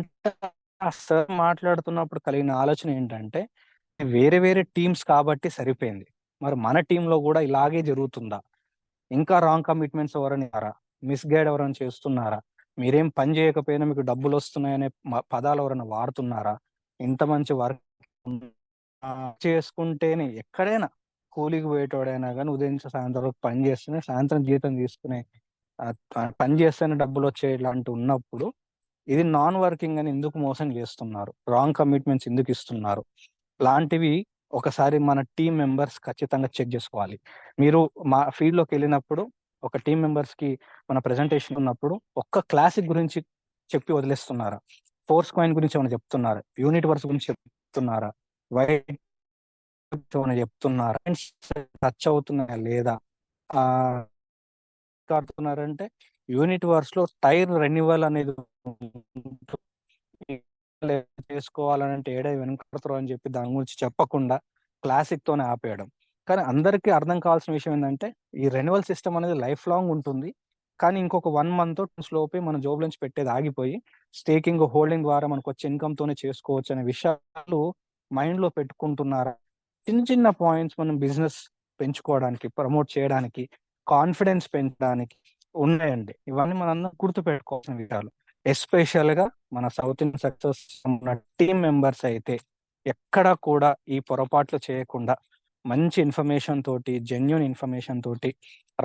సార్ మాట్లాడుతున్నప్పుడు కలిగిన ఆలోచన ఏంటంటే వేరే వేరే టీమ్స్ కాబట్టి సరిపోయింది, మరి మన టీంలో కూడా ఇలాగే జరుగుతుందా, ఇంకా రాంగ్ కమిట్మెంట్స్ ఎవరైనా మిస్గైడ్ ఎవరైనా చేస్తున్నారా, మీరేం పని చేయకపోయినా మీకు డబ్బులు వస్తున్నాయనే పదాలు ఎవరైనా వాడుతున్నారా, ఇంత మంచి వర్క్ చేసుకుంటేనే ఎక్కడైనా కూలికి పోయేటోడైనా కానీ ఉదయం సాయంత్రం వరకు పని చేస్తేనే సాయంత్రం జీతం తీసుకునే పని చేస్తేనే డబ్బులు వచ్చే ఇలాంటి ఉన్నప్పుడు ఇది నాన్ వర్కింగ్ అని ఎందుకు మోసం చేస్తున్నారు, రాంగ్ కమిట్మెంట్స్ ఎందుకు ఇస్తున్నారు, లాంటివి ఒకసారి మన టీం మెంబర్స్ ఖచ్చితంగా చెక్ చేసుకోవాలి. మీరు మా ఫీల్డ్ లోకి వెళ్ళినప్పుడు ఒక టీం మెంబర్స్ కి మన ప్రెజెంటేషన్ ఉన్నప్పుడు ఒక్క క్లాసిక్ గురించి చెప్పి వదిలేస్తున్నారా, ఫోర్స్ కాయిన్ గురించి ఏమైనా చెప్తున్నారా, యూనిట్ వర్స్ గురించి చెప్తున్నారా, వైట్ చెప్తున్నారా, టచ్ అవుతున్నాయా లేదా, ఆడుతున్నారంటే యూనిట్ వర్స్ లో టైర్ రెన్యువల్ అనేది చేసుకోవాలంటే ఏడా వెనుకడతారు అని చెప్పి దాని గురించి చెప్పకుండా క్లాసిక్ తోనే ఆపేయడం. కానీ అందరికీ అర్థం కావాల్సిన విషయం ఏంటంటే ఈ రెన్యువల్ సిస్టమ్ అనేది లైఫ్ లాంగ్ ఉంటుంది, కానీ ఇంకొక 1 month లోపే మన జాబ్ నుంచి పెట్టేది ఆగిపోయి స్టేకింగ్ హోల్డింగ్ ద్వారా మనకు వచ్చే ఇన్కమ్ తోనే చేసుకోవచ్చు అనే విషయాలు మైండ్ లో పెట్టుకుంటున్నారా. చిన్న చిన్న పాయింట్స్ మనం బిజినెస్ పెంచుకోవడానికి, ప్రమోట్ చేయడానికి, కాన్ఫిడెన్స్ పెంచడానికి ఉన్నాయండి. ఇవన్నీ మనందరం గుర్తు పెట్టుకోవాల్సిన విషయాలు. ఎస్పెషల్ గా మన సౌత్ ఇండియన్ సక్సెస్ ఉన్న టీమ్ మెంబర్స్ అయితే ఎక్కడ కూడా ఈ పొరపాట్లు చేయకుండా మంచి ఇన్ఫర్మేషన్ తోటి, జెన్యున్ ఇన్ఫర్మేషన్ తోటి,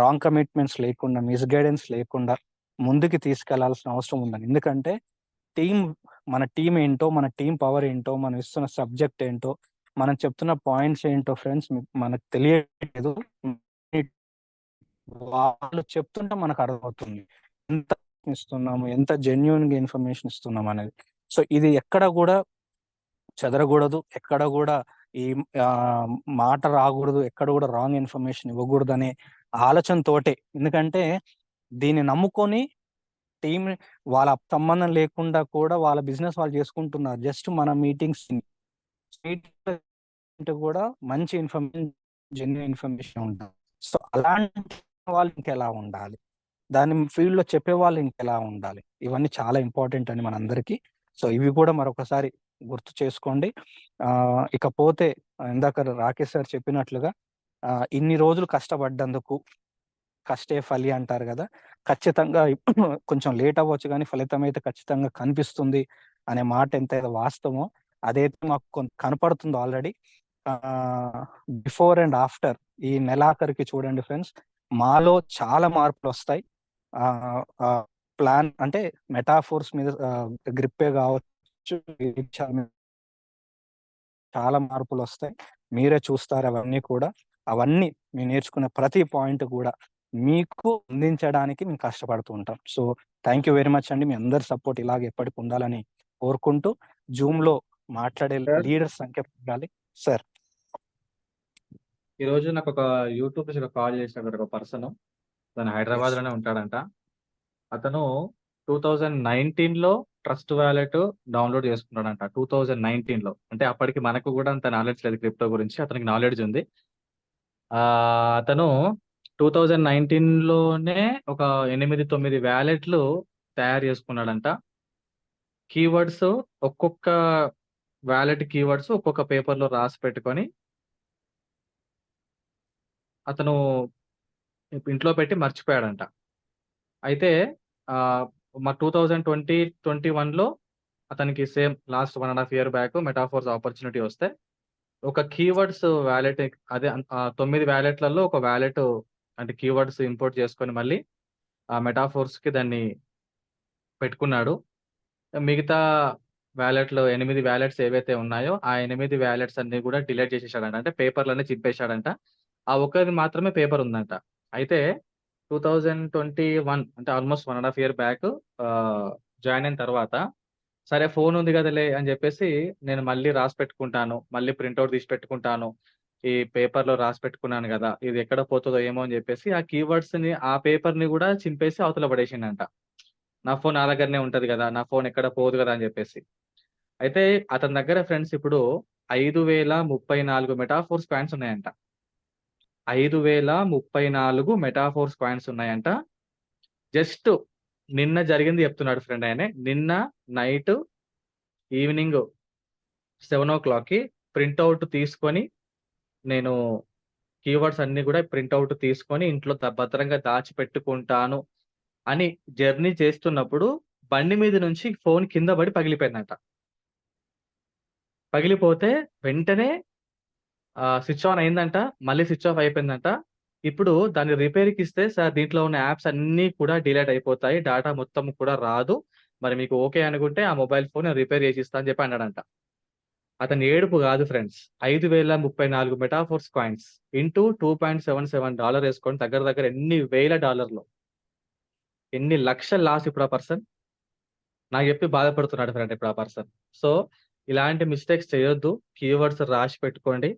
రాంగ్ కమిట్మెంట్స్ లేకుండా, మిస్గైడెన్స్ లేకుండా ముందుకు తీసుకెళ్లాల్సిన అవసరం ఉందని. ఎందుకంటే మన టీం ఏంటో, మన టీం పవర్ ఏంటో, మనం ఇస్తున్న సబ్జెక్ట్ ఏంటో, మనం చెప్తున్న పాయింట్స్ ఏంటో ఫ్రెండ్స్ మనకు తెలియలేదు, వాళ్ళు చెప్తుంటే మనకు అర్థమవుతుంది ఎంత ఇస్తున్నాము, ఎంత జెన్యున్ గా ఇన్ఫర్మేషన్ ఇస్తున్నాం అనేది. సో ఇది ఎక్కడ కూడా చెదరకూడదు, ఎక్కడ కూడా ఈ మాట రాకూడదు, ఎక్కడ కూడా రాంగ్ ఇన్ఫర్మేషన్ ఇవ్వకూడదు అనే ఆలోచనతోటే. ఎందుకంటే దీన్ని నమ్ముకొని టీం వాళ్ళ సంబంధం లేకుండా కూడా వాళ్ళ బిజినెస్ వాళ్ళు చేసుకుంటున్నారు. జస్ట్ మన మీటింగ్స్ కూడా మంచి ఇన్ఫర్మేషన్, జెన్యున్ ఇన్ఫర్మేషన్ ఉంటుంది. సో అలాంటి వాళ్ళు ఇంకెలా ఉండాలి, దాని ఫీల్డ్ లో చెప్పే వాళ్ళు ఇంకెలా ఉండాలి, ఇవన్నీ చాలా ఇంపార్టెంట్ అని మనందరికీ. సో ఇవి కూడా మరొకసారి గుర్తు చేసుకోండి. ఇకపోతే ఇందాక రాకేష్ సార్ చెప్పినట్లుగా ఇన్ని రోజులు కష్టపడ్డందుకు కష్టే ఫలి అంటారు కదా, ఖచ్చితంగా కొంచెం లేట్ అవ్వచ్చు కానీ ఫలితం అయితే ఖచ్చితంగా కనిపిస్తుంది అనే మాట ఎంతైతే వాస్తవమో అదైతే మాకు కనపడుతుంది ఆల్రెడీ. బిఫోర్ అండ్ ఆఫ్టర్ ఈ నెలాఖరికి చూడండి ఫ్రెండ్స్, మాలో చాలా మార్పులు వస్తాయి. ప్లాన్ అంటే మెటాఫోర్స్ మీద గ్రిప్పే కావచ్చు, చాలా మార్పులు వస్తాయి, మీరే చూస్తారు అవన్నీ కూడా. అవన్నీ మేము నేర్చుకునే ప్రతి పాయింట్ కూడా మీకు అందించడానికి మేము కష్టపడుతూ ఉంటాం. So thank you very much అండి. మీ అందరి సపోర్ట్ ఇలాగే ఎప్పటికి ఉండాలని కోరుకుంటూ జూమ్ లో మాట్లాడే లీడర్స్ సంఖ్య పెరగాలి. సార్ ఈ రోజు నాకు ఒక యూట్యూబ్ నుంచి ఒక కాల్ చేసినాడు ఒక పర్సన్, తను హైదరాబాద్ లోనే ఉంటాడంట. అతను 2019 లో ట్రస్ట్ వ్యాలెట్ డౌన్లోడ్ చేసుకున్నాడంట. 2019 లో, అంటే అప్పటికి మనకు కూడా అంత నాలెడ్జ్ లేదు క్రిప్టో గురించి, అతనికి నాలెడ్జ్ ఉంది. అతను 2019లోనే ఒక 8-9 వ్యాలెట్లు తయారు చేసుకున్నాడంట. కీవర్డ్స్ ఒక్కొక్క వ్యాలెట్ కీవర్డ్స్ ఒక్కొక్క పేపర్లో రాసి పెట్టుకొని అతను ఇంట్లో పెట్టి మర్చిపోయాడంట. అయితే మా 2020-21లో అతనికి same last 1.5 year back metaphors opportunity వస్తే ఒక కీవర్డ్స్ వ్యాలెట్ అదే 9 వ్యాలెట్లలో ఒక వ్యాలెట్ అంటే కీవర్డ్స్ ఇంపోర్ట్ చేసుకొని మళ్ళీ ఆ మెటాఫోర్స్కి దాన్ని పెట్టుకున్నాడు. మిగతా వ్యాలెట్లు 8 వ్యాలెట్స్ ఏవైతే ఉన్నాయో ఆ 8 వ్యాలెట్స్ అన్ని కూడా డిలీట్ చేసేసాడంట. అంటే పేపర్లన్నీ చింపేశాడంట. ఆ ఒక్కది మాత్రమే పేపర్ ఉందంట. అయితే 2021 అంటే ఆల్మోస్ట్ 1.5 year బ్యాక్ జాయిన్ అయిన తర్వాత సరే ఫోన్ ఉంది కదలే అని చెప్పేసి నేను మళ్ళీ రాసి పెట్టుకుంటాను, మళ్ళీ ప్రింట్అవుట్ తీసి పెట్టుకుంటాను, ఈ పేపర్లో రాసి పెట్టుకున్నాను కదా, ఇది ఎక్కడ పోతుందో ఏమో అని చెప్పేసి ఆ కీవర్డ్స్ని ఆ పేపర్ని కూడా చింపేసి అవతల పడేసిండంట. నా ఫోన్ నా దగ్గరనే ఉంటది కదా, నా ఫోన్ ఎక్కడ పోదు కదా అని చెప్పేసి. అయితే అతని దగ్గర ఫ్రెండ్స్ ఇప్పుడు 5034 మెటాఫోర్స్ కాయిన్స్ ఉన్నాయంట. 5034 మెటాఫోర్స్ కాయిన్స్ ఉన్నాయంట. జస్ట్ నిన్న జరిగింది చెప్తున్నాడు ఫ్రెండ్ ఆయన. నిన్న నైట్ ఈవినింగ్ 7 o'clockకి ప్రింట్అవుట్ తీసుకొని నేను కీవర్డ్స్ అన్ని కూడా ప్రింట్అవుట్ తీసుకొని ఇంట్లో భద్రంగా దాచిపెట్టుకుంటాను అని జర్నీ చేస్తున్నప్పుడు బండి మీద నుంచి ఫోన్ కింద పడి పగిలిపోయిందంట. పగిలిపోతే వెంటనే స్విచ్ ఆన్ అయిందంట, మళ్ళీ స్విచ్ ఆఫ్ అయిపోయిందంట. ఇప్పుడు దాన్ని రిపేర్కి ఇస్తే సార్ దీంట్లో ఉన్న యాప్స్ అన్నీ కూడా డిలీట్ అయిపోతాయి, డేటా మొత్తం కూడా రాదు, మరి మీకు ఓకే అనుకుంటే ఆ మొబైల్ ఫోన్ రిపేర్ చేసి ఇస్తా అని చెప్పి అన్నాడంట. అతని ఏడుపు కాదు ఫ్రెండ్స్, 5034 మెటాఫోర్స్ కాయిన్స్ ఇంటూ $2.77 వేసుకొని దగ్గర దగ్గర ఎన్ని వేల డాలర్లు, ఎన్ని లక్షల లాస్ ఇప్పుడు ఆ పర్సన్ నాకు చెప్పి బాధపడుతున్నాడు ఫ్రెండ్ ఇప్పుడు ఆ పర్సన్. సో ఇలాంటి మిస్టేక్స్ చేయొద్దు, కీవర్డ్స్ రాసి పెట్టుకోండి.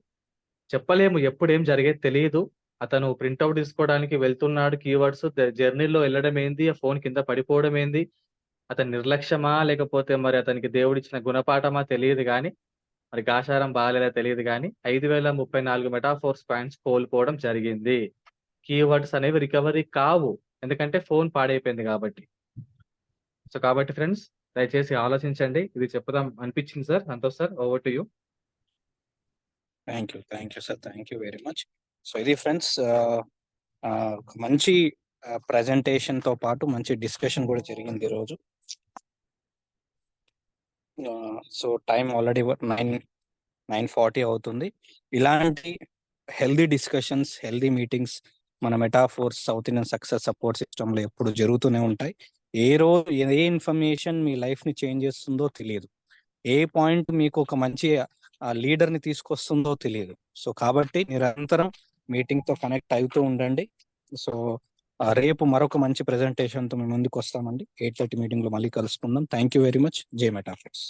చెప్పలేము ఎప్పుడు ఏం జరిగేది తెలియదు. అతను ప్రింట్అవుట్ తీసుకోవడానికి వెళ్తున్నాడు, కీవర్డ్స్ జర్నీలో వెళ్ళడం ఏంది, ఆ ఫోన్ కింద పడిపోవడం ఏంది, అతని నిర్లక్ష్యమా లేకపోతే మరి అతనికి దేవుడిచ్చిన గుణపాఠమా తెలియదు కానీ, మరి గాశారం బాగాలేదా తెలియదు కానీ 5034 మెటాఫోర్స్ కాయిన్స్ కోల్పోవడం జరిగింది. కీవర్డ్స్ అనేవి రికవరీ కావు, ఎందుకంటే ఫోన్ పాడైపోయింది కాబట్టి. సో కాబట్టి ఫ్రెండ్స్ దయచేసి ఆలోచించండి. ఇది చెప్పుదాం అనిపించింది sir. Santosh sir, over to you. Thank you sir, thank you very much. So ఇది ఫ్రెండ్స్ మంచి presentation తో పాటు మంచి డిస్కషన్ కూడా జరిగింది ఈరోజు. సో టైం ఆల్రెడీ 9:40 అవుతుంది. ఇలాంటి హెల్దీ డిస్కషన్స్, హెల్దీ మీటింగ్స్ మన metaphors south Indian success support సిస్టంలో ఎప్పుడు జరుగుతూనే ఉంటాయి. ఏ రోజు ఏ ఇన్ఫర్మేషన్ మీ లైఫ్ని చేంజ్ చేస్తుందో తెలియదు, ఏ పాయింట్ మీకు ఒక మంచి లీడర్ని తీసుకొస్తుందో తెలియదు. సో కాబట్టి నిరంతరం మీటింగ్తో కనెక్ట్ అవుతూ ఉండండి. సో రేపు మరొక మంచి ప్రెజెంటేషన్తో మేము ముందుకు వస్తామండి. 8:30 మీటింగ్లో మళ్ళీ కలుసుకుందాం. Thank you very much. జై మెటాఫోర్స్.